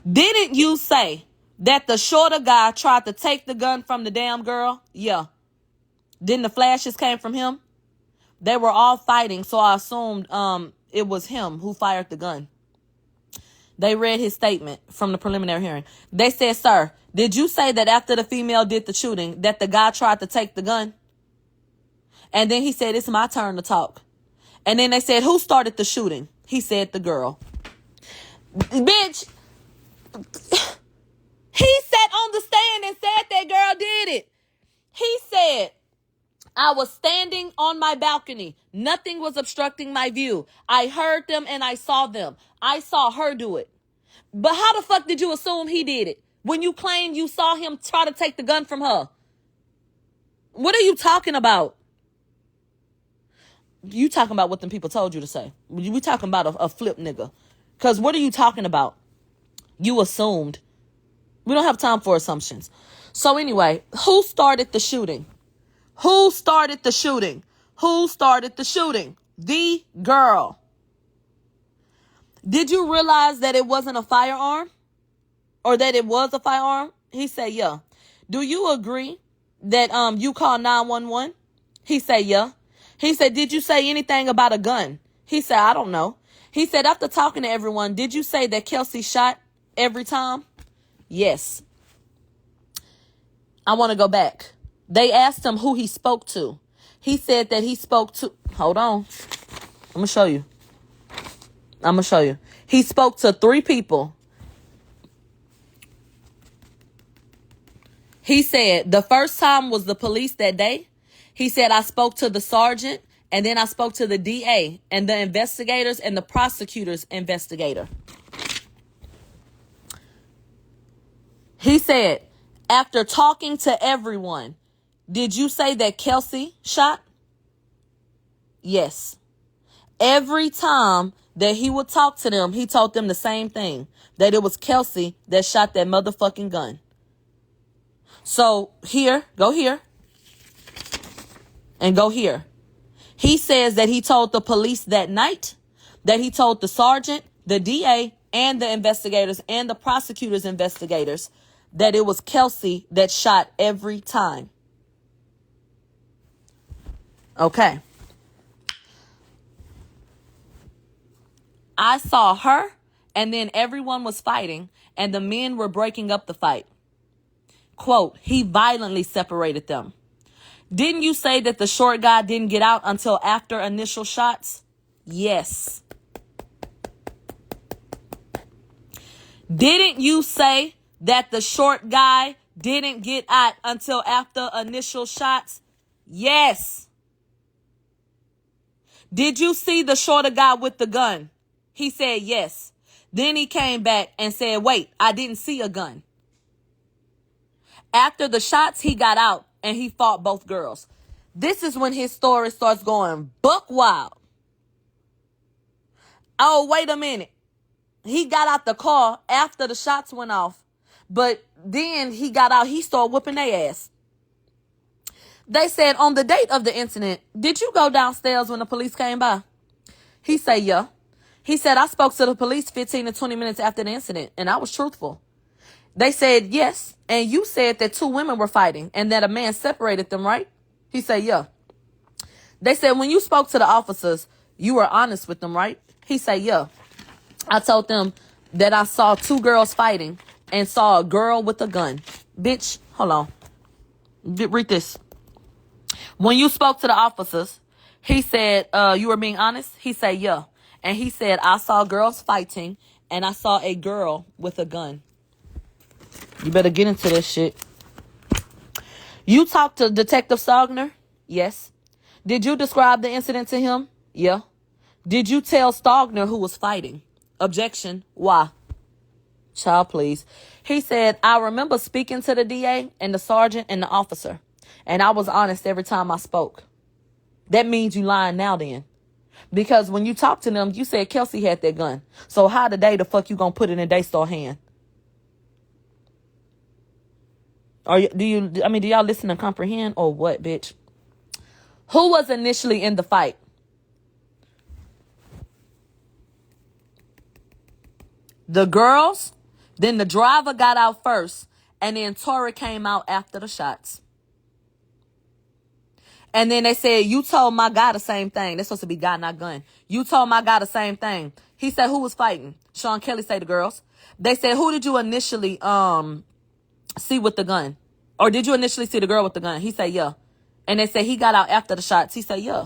[SPEAKER 2] Didn't you say that the shorter guy tried to take the gun from the damn girl? Yeah. Didn't the flashes came from him? They were all fighting, so I assumed it was him who fired the gun. They read his statement from the preliminary hearing. They said, sir, did you say that after the female did the shooting, that the guy tried to take the gun? And then he said, it's my turn to talk. And then they said, who started the shooting? He said, the girl. Bitch, he sat on the stand and said that girl did it. He said, I was standing on my balcony. Nothing was obstructing my view. I heard them and I saw them. I saw her do it. But how the fuck did you assume he did it when you claim you saw him try to take the gun from her? What are you talking about? You talking about what them people told you to say. We talking about a flip nigga. Because what are you talking about? You assumed. We don't have time for assumptions. So anyway, who started the shooting? Who started the shooting? Who started the shooting? The girl. Did you realize that it wasn't a firearm? Or that it was a firearm? He said, yeah. Do you agree that you called 911? He said, yeah. He said, did you say anything about a gun? He said, I don't know. He said, after talking to everyone, did you say that Kelsey shot every time? Yes. I want to go back. They asked him who he spoke to. He said that he spoke to... Hold on. I'm going to show you. I'm going to show you. He spoke to 3 people. He said the first time was the police that day. He said, I spoke to the sergeant, and then I spoke to the DA and the investigators and the prosecutor's investigator. He said, after talking to everyone, did you say that Kelsey shot? Yes. Every time that he would talk to them, he told them the same thing, that it was Kelsey that shot that motherfucking gun. So here, go here, and go here. He says that he told the police that night, that he told the sergeant, the DA, and the investigators and the prosecutor's investigators that it was Kelsey that shot every time. Okay. I saw her, and then everyone was fighting, and the men were breaking up the fight. Quote, he violently separated them. Didn't you say that the short guy didn't get out until after initial shots? Yes. Didn't you say that the short guy didn't get out until after initial shots? Yes. Did you see the shorter guy with the gun? He said yes. Then he came back and said, wait, I didn't see a gun. After the shots, he got out and he fought both girls. This is when his story starts going buck wild. Oh, wait a minute. He got out the car after the shots went off. But then he got out, he started whooping their ass. They said on the date of the incident, did you go downstairs when the police came by? He said, yeah. He said, I spoke to the police 15 to 20 minutes after the incident, and I was truthful. They said, yes. And you said that 2 women were fighting and that a man separated them, right? He said, yeah. They said, when you spoke to the officers, you were honest with them, right? He said, yeah. I told them that I saw 2 girls fighting and saw a girl with a gun. Bitch, hold on. Read this. When you spoke to the officers, he said, you were being honest? He said, yeah. And he said, I saw girls fighting and I saw a girl with a gun. You better get into this shit. You talked to Detective Stogner? Yes. Did you describe the incident to him? Yeah. Did you tell Stogner who was fighting? Objection. Why? Child, please. He said, I remember speaking to the DA and the sergeant and the officer, and I was honest every time I spoke. That means you lying now then. Because when you talked to them, you said Kelsey had that gun. So how the fuck you gonna put it in Daystar hand? Do y'all listen and comprehend or what, bitch? Who was initially in the fight? The girls, then the driver got out first, and then Tory came out after the shots. And then they said, you told my guy the same thing. That's supposed to be guy, not gun. You told my guy the same thing. He said, who was fighting? Sean Kelly said the girls. They said, who did you initially see with the gun? Or did you initially see the girl with the gun? He said, yeah. And they said he got out after the shots. He said, yeah.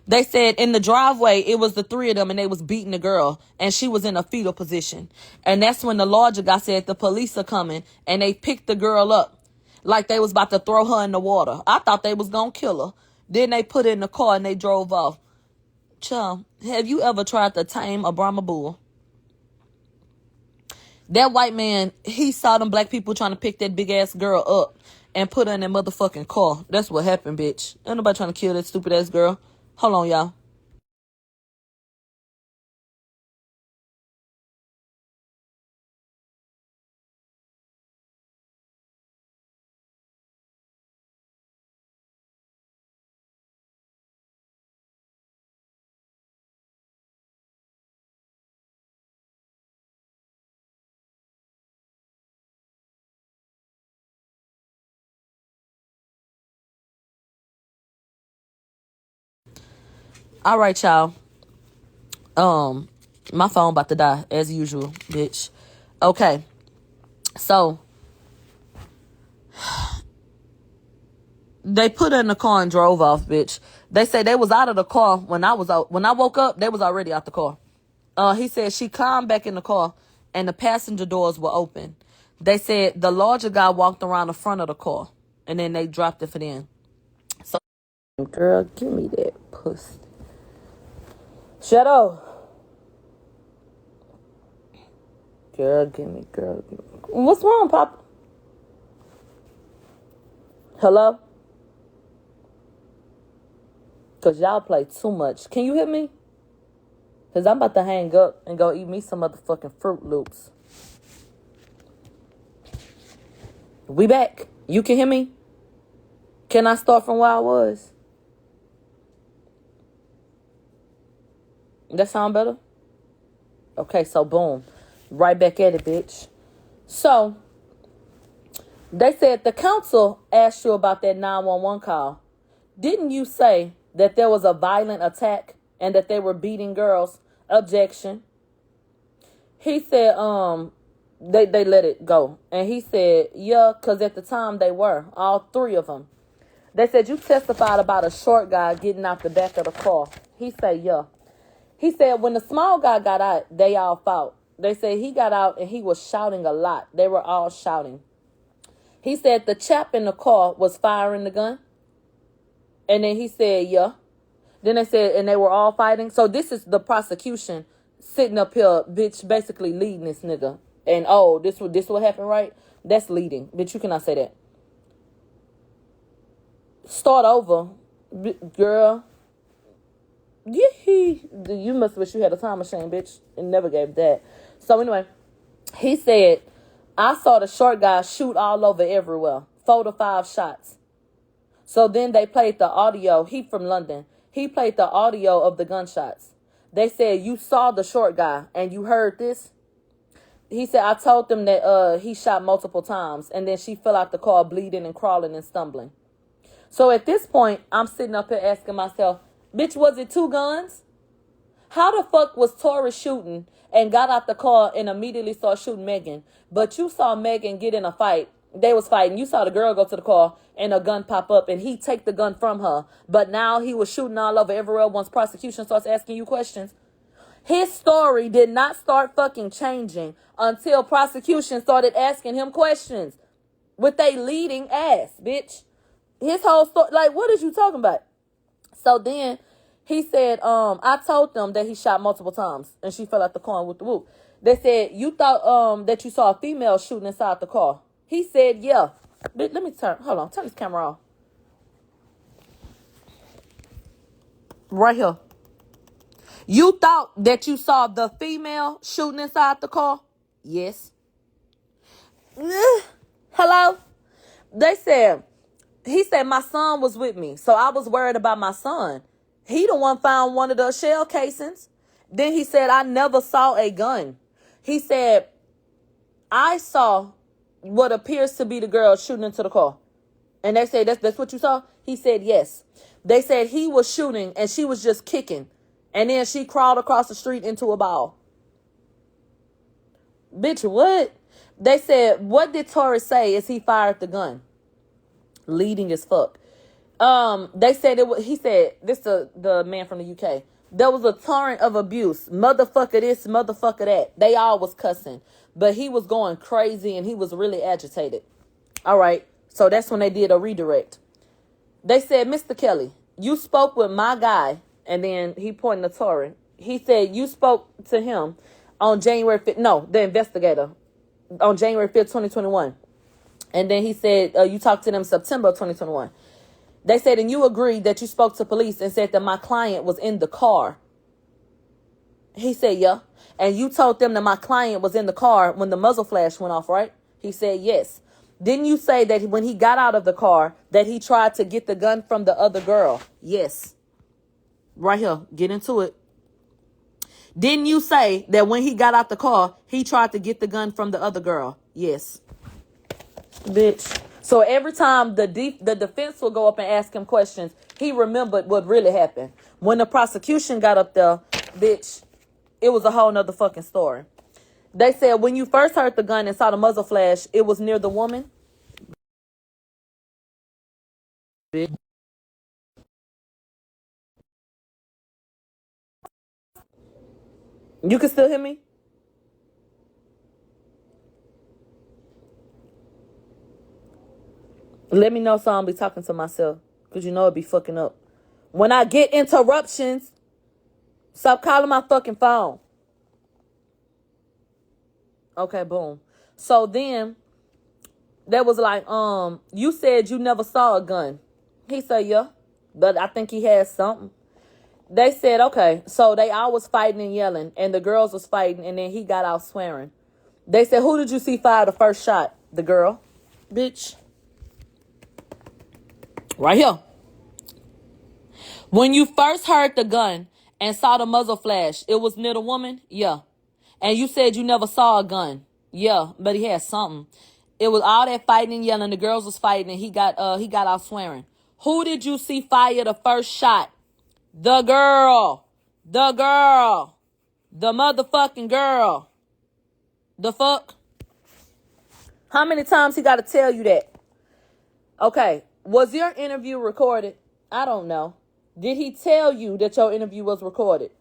[SPEAKER 2] They said in the driveway, it was the 3 of them and they was beating the girl and she was in a fetal position. And that's when the larger guy said the police are coming and they picked the girl up like they was about to throw her in the water. I thought they was going to kill her. Then they put her in the car and they drove off. Chum, have you ever tried to tame a Brahma bull? That white man, he saw them black people trying to pick that big ass girl up and put her in that motherfucking car. That's what happened, bitch. Ain't nobody trying to kill that stupid ass girl. Hold on, y'all. All right, y'all. My phone about to die as usual, bitch. Okay. So they put her in the car and drove off, bitch. They say they was out of the car when I woke up. They was already out the car. He said she climbed back in the car and the passenger doors were open. They said the larger guy walked around the front of the car and then they dropped it for them. So, girl, give me that pussy. Shut up. Girl, give me. What's wrong, Papa? Hello? Because y'all play too much. Can you hear me? Because I'm about to hang up and go eat me some motherfucking Fruit Loops. We back. You can hear me? Can I start from where I was? That sound better? Okay, so boom. Right back at it, bitch. So, they said the council asked you about that 911 call. Didn't you say that there was a violent attack and that they were beating girls? Objection. He said, they let it go. And he said, yeah, because at the time they were, all three of them. They said, you testified about a short guy getting out the back of the car. He said, yeah. He said, when the small guy got out, they all fought. They said he got out and he was shouting a lot. They were all shouting. He said the chap in the car was firing the gun. And then he said, yeah. Then they said, and they were all fighting. So this is the prosecution sitting up here, bitch, basically leading this nigga. And, oh, this what happened, right? That's leading. Bitch, you cannot say that. Start over. Girl. You must wish you had a time machine, bitch. And never gave that. So anyway, he said, I saw the short guy shoot all over everywhere. 4 to 5 shots. So then they played the audio. He from London. He played the audio of the gunshots. They said, you saw the short guy and you heard this? He said, I told them that he shot multiple times. And then she fell out the car bleeding and crawling and stumbling. So at this point, I'm sitting up here asking myself, bitch, was it 2 guns? How the fuck was Tory shooting and got out the car and immediately started shooting Megan? But you saw Megan get in a fight. They was fighting. You saw the girl go to the car and a gun pop up and he take the gun from her. But now he was shooting all over everywhere once prosecution starts asking you questions. His story did not start fucking changing until prosecution started asking him questions with they leading ass, bitch. His whole story, like, what is you talking about? So then he said, I told them that he shot multiple times and she fell out the car with the whoop. They said, you thought that you saw a female shooting inside the car. He said, yeah. Let me turn this camera off. Right here. You thought that you saw the female shooting inside the car? Yes. Hello? He said, my son was with me, so I was worried about my son. He the one found one of the shell casings. Then he said, I never saw a gun. He said, I saw what appears to be the girl shooting into the car. And they said, that's what you saw? He said, yes. They said he was shooting and she was just kicking. And then she crawled across the street into a ball. Bitch, what? They said, what did Tory say as he fired the gun? Leading as fuck. They said he said, this the man from the UK. There was a torrent of abuse. Motherfucker this, motherfucker that. They all was cussing. But he was going crazy and he was really agitated. All right. So that's when they did a redirect. They said, Mr. Kelly, you spoke with my guy. And then he pointed to Tory. He said, you spoke to him on January 5th. No, the investigator. On January 5th, 2021. And then he said, you talked to them September 2021. They said, and you agreed that you spoke to police and said that my client was in the car. He said, yeah. And you told them that my client was in the car when the muzzle flash went off, right? He said, yes. Didn't you say that when he got out of the car that he tried to get the gun from the other girl? Yes. Right here. Get into it. Didn't you say that when he got out the car, he tried to get the gun from the other girl? Yes. Bitch. So every time the defense will go up and ask him questions, he remembered what really happened. When the prosecution got up there, bitch, it was a whole nother fucking story. They said when you first heard the gun and saw the muzzle flash, it was near the woman. Bitch. You can still hear me? Let me know so I don't be talking to myself. Because you know it be fucking up. When I get interruptions, stop calling my fucking phone. Okay, boom. So then, there was like, you said you never saw a gun. He said, yeah. But I think he had something. They said, okay. So they all was fighting and yelling. And the girls was fighting. And then he got out swearing. They said, who did you see fire the first shot? The girl. Bitch. Right here. When you first heard the gun and saw the muzzle flash, it was near the woman? Yeah. And you said you never saw a gun? Yeah, but he had something. It was all that fighting and yelling. The girls was fighting and he got out swearing. Who did you see fire the first shot? The girl. The girl. The motherfucking girl. The fuck? How many times he got to tell you that? Okay. Was your interview recorded? I don't know. Did he tell you that your interview was recorded?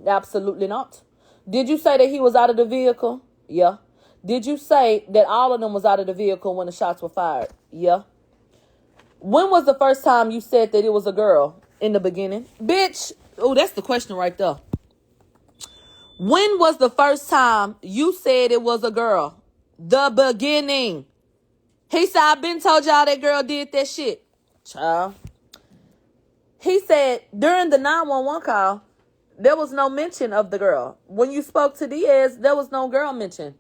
[SPEAKER 2] Absolutely not. Did you say that he was out of the vehicle? Yeah. Did you say that all of them was out of the vehicle when the shots were fired? Yeah. When was the first time you said that it was a girl? In the beginning? Bitch. Oh, that's the question right there. When was the first time you said it was a girl? The beginning. He said, I've been told y'all that girl did that shit. Child. He said, during the 911 call, there was no mention of the girl. When you spoke to Diaz, there was no girl mentioned.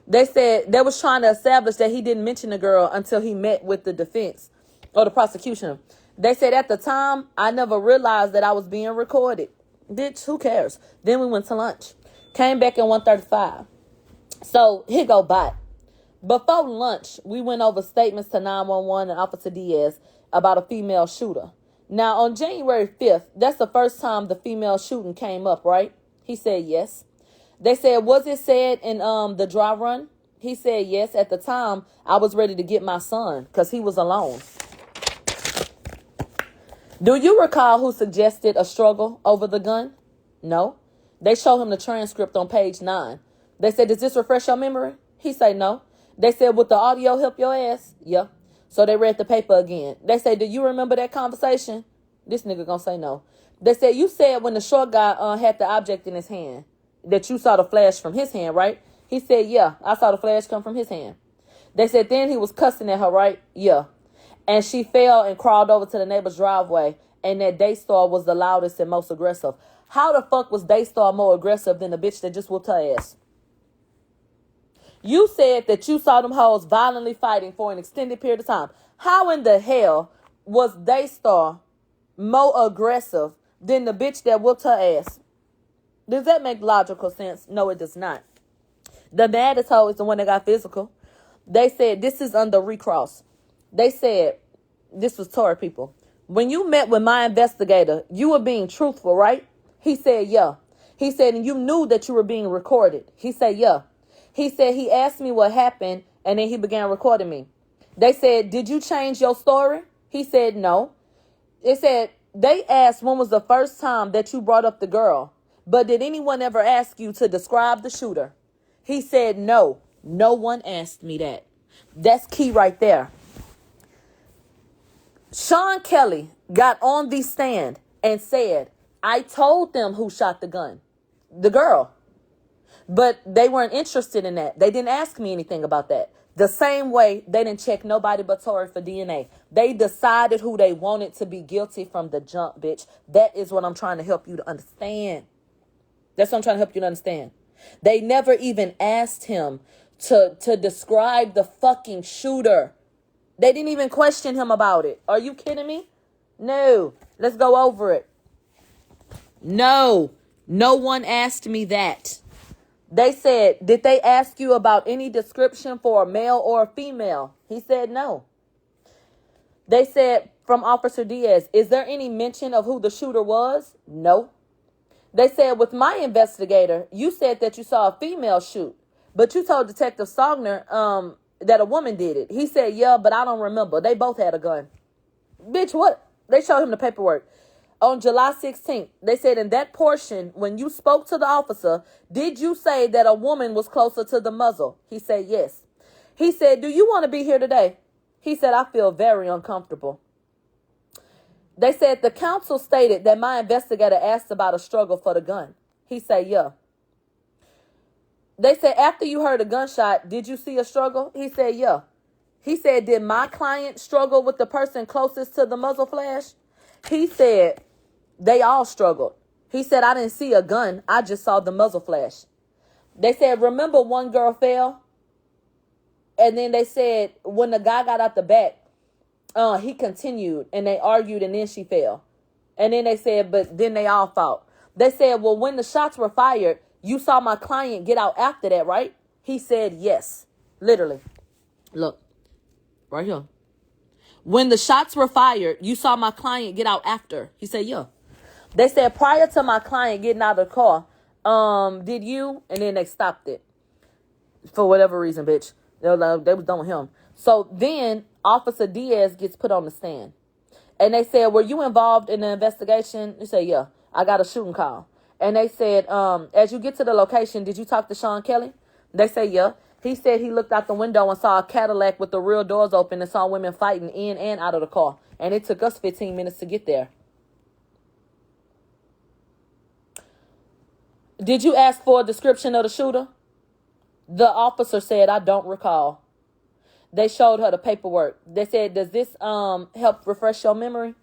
[SPEAKER 2] They said they was trying to establish that he didn't mention the girl until he met with the defense or the prosecution. They said at the time, I never realized that I was being recorded. Bitch, who cares? Then we went to lunch. Came back at 1:35. So here go bot. Before lunch, we went over statements to 911 and Officer Diaz about a female shooter. Now, on January 5th, that's the first time the female shooting came up, right? He said yes. They said, was it said in the dry run? He said yes. At the time, I was ready to get my son because he was alone. Do you recall who suggested a struggle over the gun? No. They showed him the transcript on page 9. They said, does this refresh your memory? He said no. They said, would the audio help your ass? Yeah. So they read the paper again. They said, do you remember that conversation? This nigga gonna say no. They said, you said when the short guy had the object in his hand, that you saw the flash from his hand, right? He said, yeah, I saw the flash come from his hand. They said, then he was cussing at her, right? Yeah. And she fell and crawled over to the neighbor's driveway, and that Daystar was the loudest and most aggressive. How the fuck was Daystar more aggressive than the bitch that just whooped her ass? You said that you saw them hoes violently fighting for an extended period of time. How in the hell was Daystar more aggressive than the bitch that whooped her ass? Does that make logical sense? No, it does not. The maddest hoe is the one that got physical. They said this is under recross. They said, this was Tory people. When you met with my investigator, you were being truthful, right? He said, yeah. He said, and you knew that you were being recorded. He said, yeah. He said, he asked me what happened, and then he began recording me. They said, did you change your story? He said, no. It said, they asked when was the first time that you brought up the girl, but did anyone ever ask you to describe the shooter? He said, no. No one asked me that. That's key right there. Sean Kelly got on the stand and said, I told them who shot the gun. The girl. But they weren't interested in that. They didn't ask me anything about that. The same way they didn't check nobody but Tory for DNA. They decided who they wanted to be guilty from the jump, bitch. That is what I'm trying to help you to understand. That's what I'm trying to help you to understand. They never even asked him to describe the fucking shooter. They didn't even question him about it. Are you kidding me? No. Let's go over it. No. No one asked me that. They said, did they ask you about any description for a male or a female? He said no. They said from Officer Diaz, is there any mention of who the shooter was? No. They said with my investigator, you said that you saw a female shoot, but you told Detective Sogner that a woman did it. He said, yeah, but I don't remember. They both had a gun. Bitch, what? They showed him the paperwork. On July 16th, they said in that portion, when you spoke to the officer, did you say that a woman was closer to the muzzle? He said yes. He said, do you want to be here today? He said, I feel very uncomfortable. They said the counsel stated that my investigator asked about a struggle for the gun. He said, yeah. They said, after you heard a gunshot, did you see a struggle? He said, yeah. He said, did my client struggle with the person closest to the muzzle flash? He said, they all struggled. He said, I didn't see a gun. I just saw the muzzle flash. They said, remember one girl fell? And then they said, when the guy got out the back, he continued and they argued and then she fell. And then they said, but then they all fought. They said, well, when the shots were fired, you saw my client get out after that, right? He said, yes. Literally. Look, right here. When the shots were fired, you saw my client get out after. He said, yeah. They said, prior to my client getting out of the car, did you? And then they stopped it. For whatever reason, bitch. They was done with him. So then Officer Diaz gets put on the stand. And they said, were you involved in the investigation? He said, yeah, I got a shooting call. And they said, as you get to the location, did you talk to Sean Kelly? They said, yeah. He said he looked out the window and saw a Cadillac with the rear doors open and saw women fighting in and out of the car. And it took us 15 minutes to get there. Did you ask for a description of the shooter? The officer said, I don't recall. They showed her the paperwork. They said, does this help refresh your memory?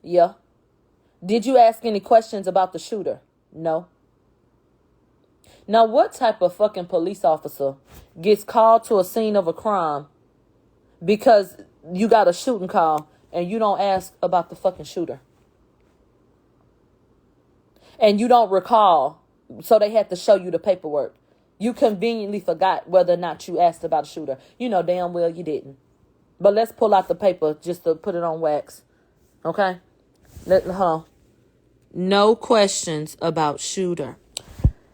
[SPEAKER 2] Yeah. Did you ask any questions about the shooter? No. Now, what type of fucking police officer gets called to a scene of a crime because you got a shooting call and you don't ask about the fucking shooter? And you don't recall, so they had to show you the paperwork. You conveniently forgot whether or not you asked about a shooter. You know damn well you didn't. But let's pull out the paper just to put it on wax. Okay? No questions about shooter.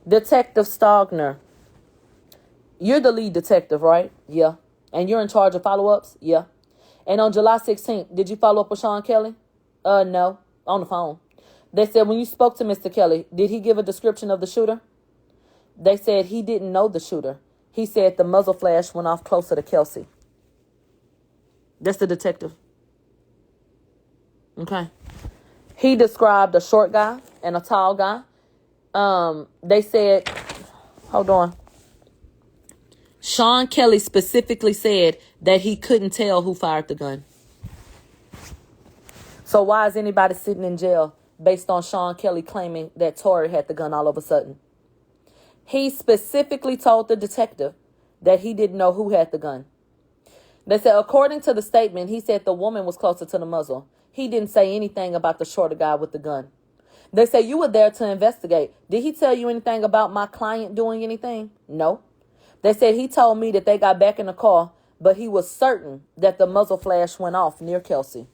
[SPEAKER 2] Detective Stogner. You're the lead detective, right? Yeah. And you're in charge of follow-ups? Yeah. And on July 16th, did you follow up with Sean Kelly? No. On the phone. They said when you spoke to Mr. Kelly, did he give a description of the shooter? They said he didn't know the shooter. He said the muzzle flash went off closer to Kelsey. That's the detective. Okay. He described a short guy and a tall guy. They said, hold on. Sean Kelly specifically said that he couldn't tell who fired the gun. So why is anybody sitting in jail based on Sean Kelly claiming that Tory had the gun all of a sudden? He specifically told the detective that he didn't know who had the gun. They said, according to the statement, he said the woman was closer to the muzzle. He didn't say anything about the shorter guy with the gun. They say you were there to investigate. Did he tell you anything about my client doing anything? No. They said he told me that they got back in the car, but he was certain that the muzzle flash went off near Kelsey.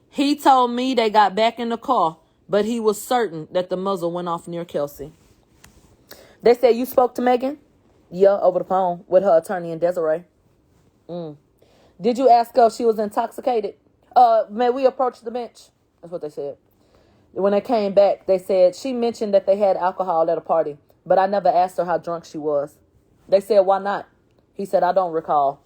[SPEAKER 2] He told me they got back in the car, but he was certain that the muzzle went off near Kelsey. They said you spoke to Megan? Yeah, over the phone with her attorney and Desiree. Did you ask her if she was intoxicated? May we approach the bench? That's what they said. When they came back, they said she mentioned that they had alcohol at a party, but I never asked her how drunk she was. They said, why not? He said, I don't recall.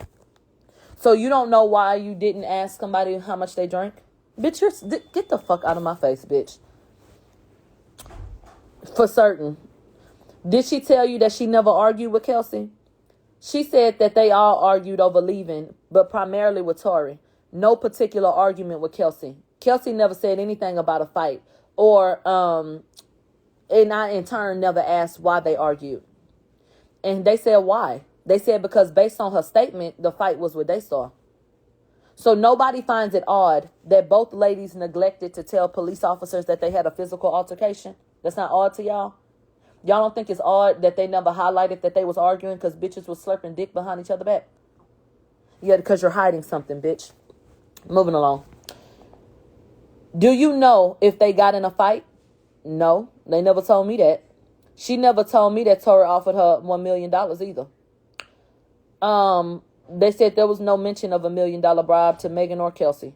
[SPEAKER 2] So you don't know why you didn't ask somebody how much they drank? Bitch, get the fuck out of my face, bitch. For certain. Did she tell you that she never argued with Kelsey? She said that they all argued over leaving, but primarily with Tory. No particular argument with Kelsey. Kelsey never said anything about a fight, or and I in turn never asked why they argued. And they said why. They said because based on her statement, the fight was what they saw. So nobody finds it odd that both ladies neglected to tell police officers that they had a physical altercation. That's not odd to y'all? Y'all don't think it's odd that they never highlighted that they was arguing because bitches was slurping dick behind each other back? Yeah, because you're hiding something, bitch. Moving along. Do you know if they got in a fight? No, they never told me that. She never told me that Tory offered her $1 million either. They said there was no mention of $1 million bribe to Megan or Kelsey.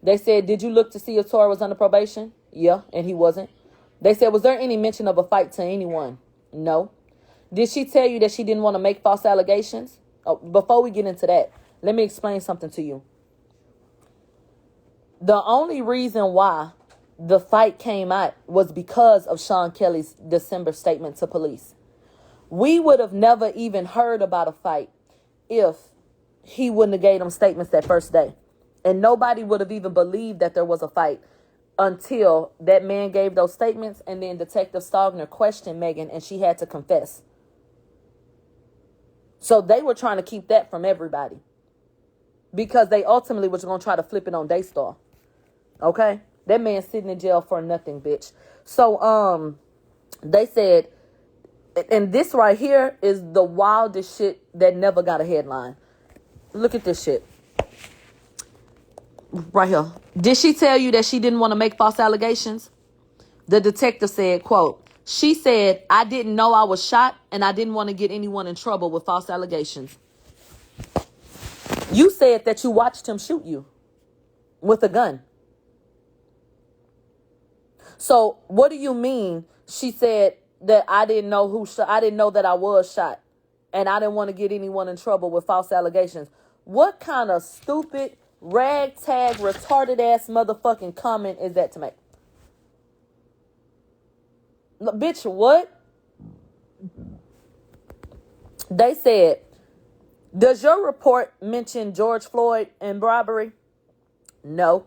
[SPEAKER 2] They said, did you look to see if Tory was under probation? Yeah, and he wasn't. They said, was there any mention of a fight to anyone? No. Did she tell you that she didn't want to make false allegations? Oh, before we get into that, let me explain something to you. The only reason why the fight came out was because of Sean Kelly's December statement to police. We would have never even heard about a fight if he wouldn't have gave them statements that first day. And nobody would have even believed that there was a fight until that man gave those statements, and then Detective Stogner questioned Megan and she had to confess. So they were trying to keep that from everybody because they ultimately was going to try to flip it on Daystar. Okay? That man sitting in jail for nothing, bitch. So they said, and this right here is the wildest shit that never got a headline. Look at this shit. Right here. Did she tell you that she didn't want to make false allegations? The detective said, quote, she said, I didn't know I was shot and I didn't want to get anyone in trouble with false allegations. You said that you watched him shoot you with a gun. So what do you mean? She said that I didn't know who shot. I didn't know that I was shot and I didn't want to get anyone in trouble with false allegations. What kind of stupid, ragtag, retarded ass motherfucking comment is that to make? Bitch, what? They said, does your report mention George Floyd and robbery? No.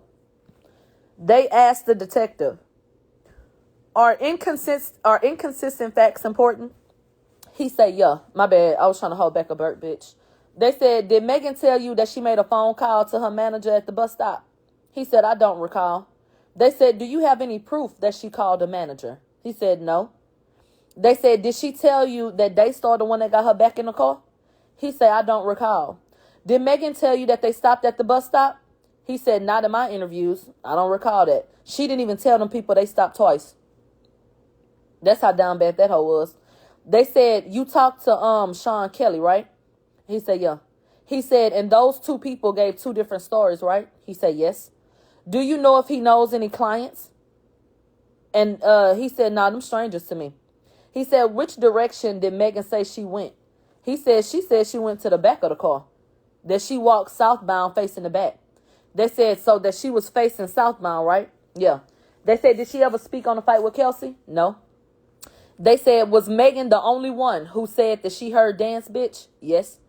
[SPEAKER 2] They asked the detective, are inconsistent facts important? He said, yeah, my bad. I was trying to hold back a burp, bitch. They said, did Megan tell you that she made a phone call to her manager at the bus stop? He said, I don't recall. They said, do you have any proof that she called a manager? He said, no. They said, did she tell you that Daystar the one that got her back in the car? He said, I don't recall. Did Megan tell you that they stopped at the bus stop? He said, not in my interviews. I don't recall that. She didn't even tell them people they stopped twice. That's how down bad that hoe was. They said, you talked to Sean Kelly, right? He said, yeah. He said, and those two people gave two different stories, right? He said, yes. Do you know if he knows any clients? And he said, nah, them strangers to me. He said, which direction did Megan say she went? He said, she went to the back of the car. That she walked southbound facing the back. They said, so that she was facing southbound, right? Yeah. They said, did she ever speak on the fight with Kelsey? No. They said, was Megan the only one who said that she heard dance, bitch? Yes.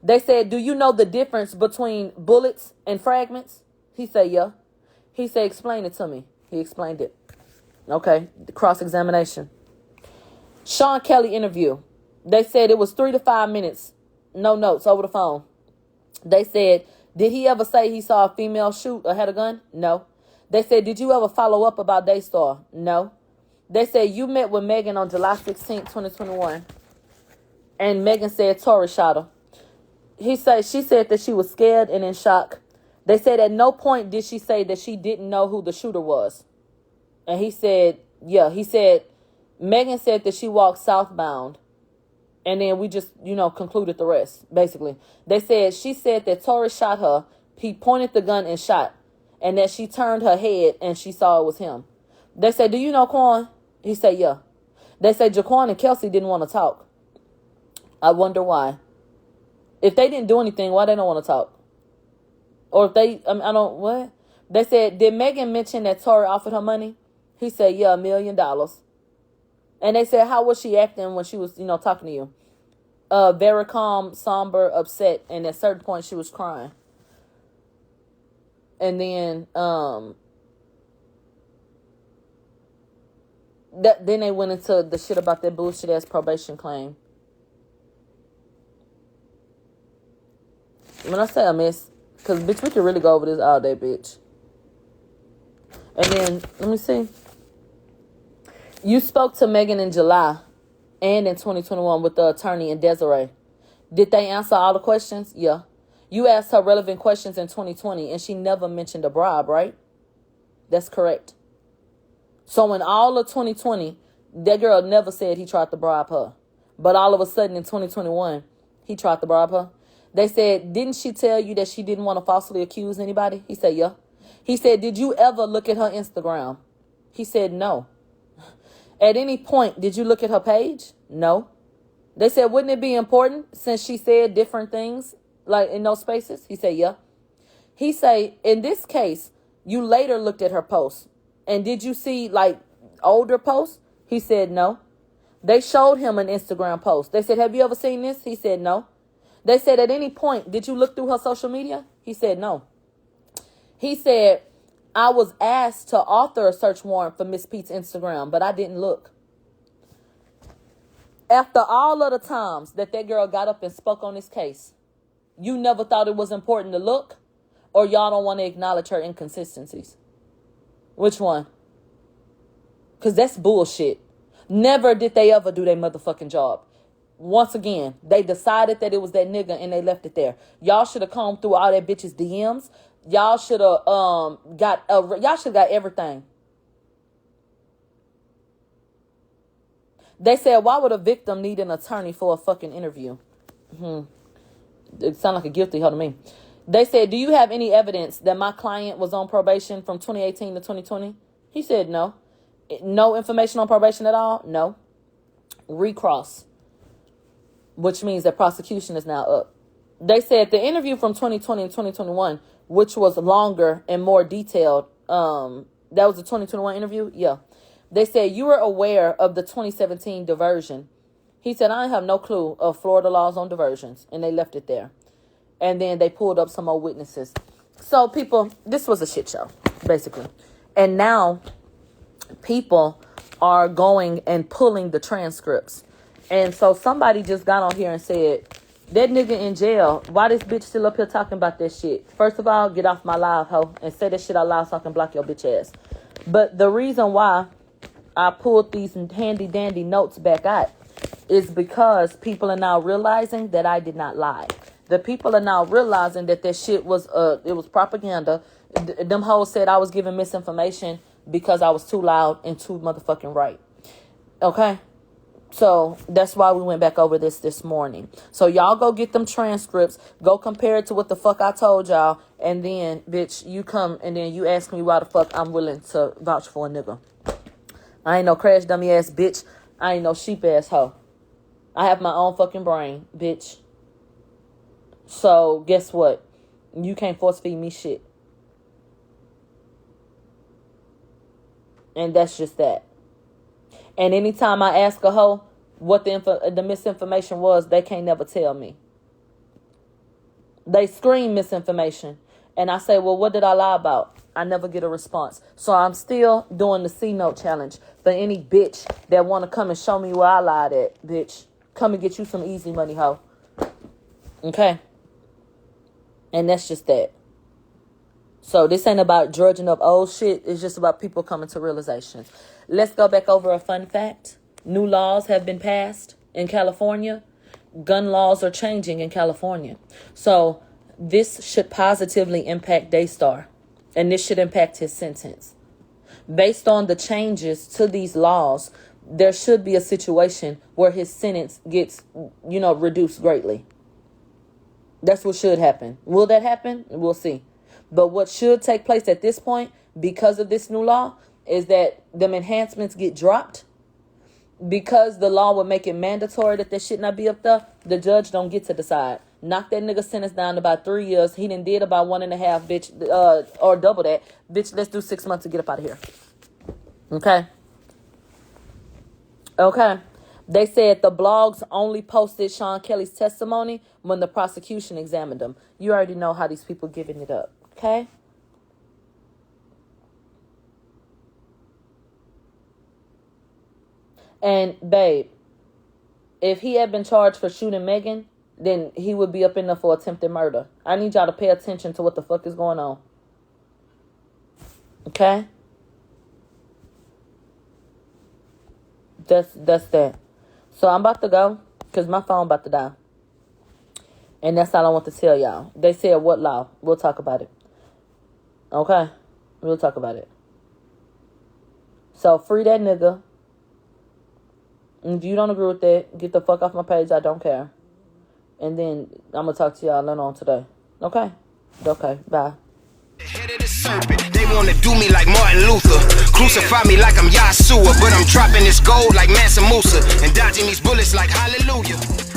[SPEAKER 2] They said, do you know the difference between bullets and fragments? He said, yeah. He said, explain it to me. He explained it. Okay, the cross-examination. Sean Kelly interview. They said it was 3 to 5 minutes. No notes, over the phone. They said, did he ever say he saw a female shoot or had a gun? No. They said, did you ever follow up about Daystar? No. They said, you met with Megan on July 16, 2021. And Megan said Tory shot her. She said that she was scared and in shock. They said at no point did she say that she didn't know who the shooter was. And he said, yeah, he said, Megan said that she walked southbound. And then we just, concluded the rest, basically. They said, she said that Tory shot her. He pointed the gun and shot. And that she turned her head and she saw it was him. They said, do you know Quan? He said, yeah. They said Jaquan and Kelsey didn't want to talk. I wonder why. If they didn't do anything, why they don't want to talk? Or if they, what? They said, did Megan mention that Tory offered her money? He said, yeah, $1 million. And they said, how was she acting when she was, talking to you? Very calm, somber, upset. And at a certain point, she was crying. And then, then they went into the shit about that bullshit ass probation claim. When I say I miss, because bitch, we can really go over this all day, bitch. And then, let me see. You spoke to Megan in July and in 2021 with the attorney and Desiree. Did they answer all the questions? Yeah. You asked her relevant questions in 2020 and she never mentioned a bribe, right? That's correct. So in all of 2020, that girl never said he tried to bribe her. But all of a sudden in 2021, he tried to bribe her. They said, didn't she tell you that she didn't want to falsely accuse anybody? He said, yeah. He said, did you ever look at her Instagram? He said, no. At any point, did you look at her page? No. They said, wouldn't it be important since she said different things like in those spaces? He said, yeah. He said, in this case, you later looked at her posts. And did you see like older posts? He said, no. They showed him an Instagram post. They said, have you ever seen this? He said, no. They said, at any point, did you look through her social media? He said, no. He said, I was asked to author a search warrant for Miss Pete's Instagram, but I didn't look. After all of the times that girl got up and spoke on this case, you never thought it was important to look, or y'all don't want to acknowledge her inconsistencies? Which one? Because that's bullshit. Never did they ever do their motherfucking job. Once again, they decided that it was that nigga and they left it there. Y'all should have combed through all that bitch's DMs. Y'all should have got everything. They said, why would a victim need an attorney for a fucking interview? It sounded like a guilty hoe to me. They said, do you have any evidence that my client was on probation from 2018 to 2020? He said, no. No information on probation at all? No. Recross. Which means that prosecution is now up. They said the interview from 2020 and 2021, which was longer and more detailed. That was the 2021 interview? Yeah. They said, you were aware of the 2017 diversion. He said, I have no clue of Florida laws on diversions. And they left it there. And then they pulled up some more witnesses. So people, this was a shit show, basically. And now people are going and pulling the transcripts. And so somebody just got on here and said, that nigga in jail, why this bitch still up here talking about that shit? First of all, get off my live, hoe, and say that shit out loud so I can block your bitch ass. But the reason why I pulled these handy dandy notes back out is because people are now realizing that I did not lie. The people are now realizing that shit was it was propaganda. Them hoes said I was giving misinformation because I was too loud and too motherfucking right. Okay? So that's why we went back over this morning. So y'all go get them transcripts. Go compare it to what the fuck I told y'all. And then, bitch, you come and then you ask me why the fuck I'm willing to vouch for a nigga. I ain't no crash dummy ass bitch. I ain't no sheep ass hoe. I have my own fucking brain, bitch. So guess what? You can't force feed me shit. And that's just that. And anytime I ask a hoe what the misinformation was, they can't never tell me. They scream misinformation. And I say, well, what did I lie about? I never get a response. So I'm still doing the C-Note challenge for any bitch that want to come and show me where I lied at, bitch. Come and get you some easy money, hoe. Okay? And that's just that. So this ain't about drudging up old shit. It's just about people coming to realizations. Let's go back over a fun fact. New laws have been passed in California. Gun laws are changing in California. So this should positively impact Daystar. And this should impact his sentence. Based on the changes to these laws, there should be a situation where his sentence gets, reduced greatly. That's what should happen. Will that happen? We'll see. But what should take place at this point, because of this new law, is that them enhancements get dropped. Because the law would make it mandatory that shit not be up there, the judge don't get to decide. Knock that nigga sentence down to about 3 years. He done did about 1.5, bitch, or double that. Bitch, let's do 6 months to get up out of here. Okay? Okay. They said the blogs only posted Sean Kelly's testimony when the prosecution examined them. You already know how these people giving it up. Okay? And, babe, if he had been charged for shooting Megan, then he would be up in there for attempted murder. I need y'all to pay attention to what the fuck is going on. Okay? That's that. So I'm about to go because my phone about to die. And that's all I want to tell y'all. They said what law? We'll talk about it. Okay? We'll talk about it. So free that nigga. If you don't agree with that, get the fuck off my page. I don't care. And then I'm going to talk to y'all later on today. Okay? Okay. Bye.
[SPEAKER 1] Head of the serpent, they wanna do me like Martin Luther. Crucify me like I'm Yahshua, but I'm dropping this gold like Mansa Musa and dodging these bullets like hallelujah.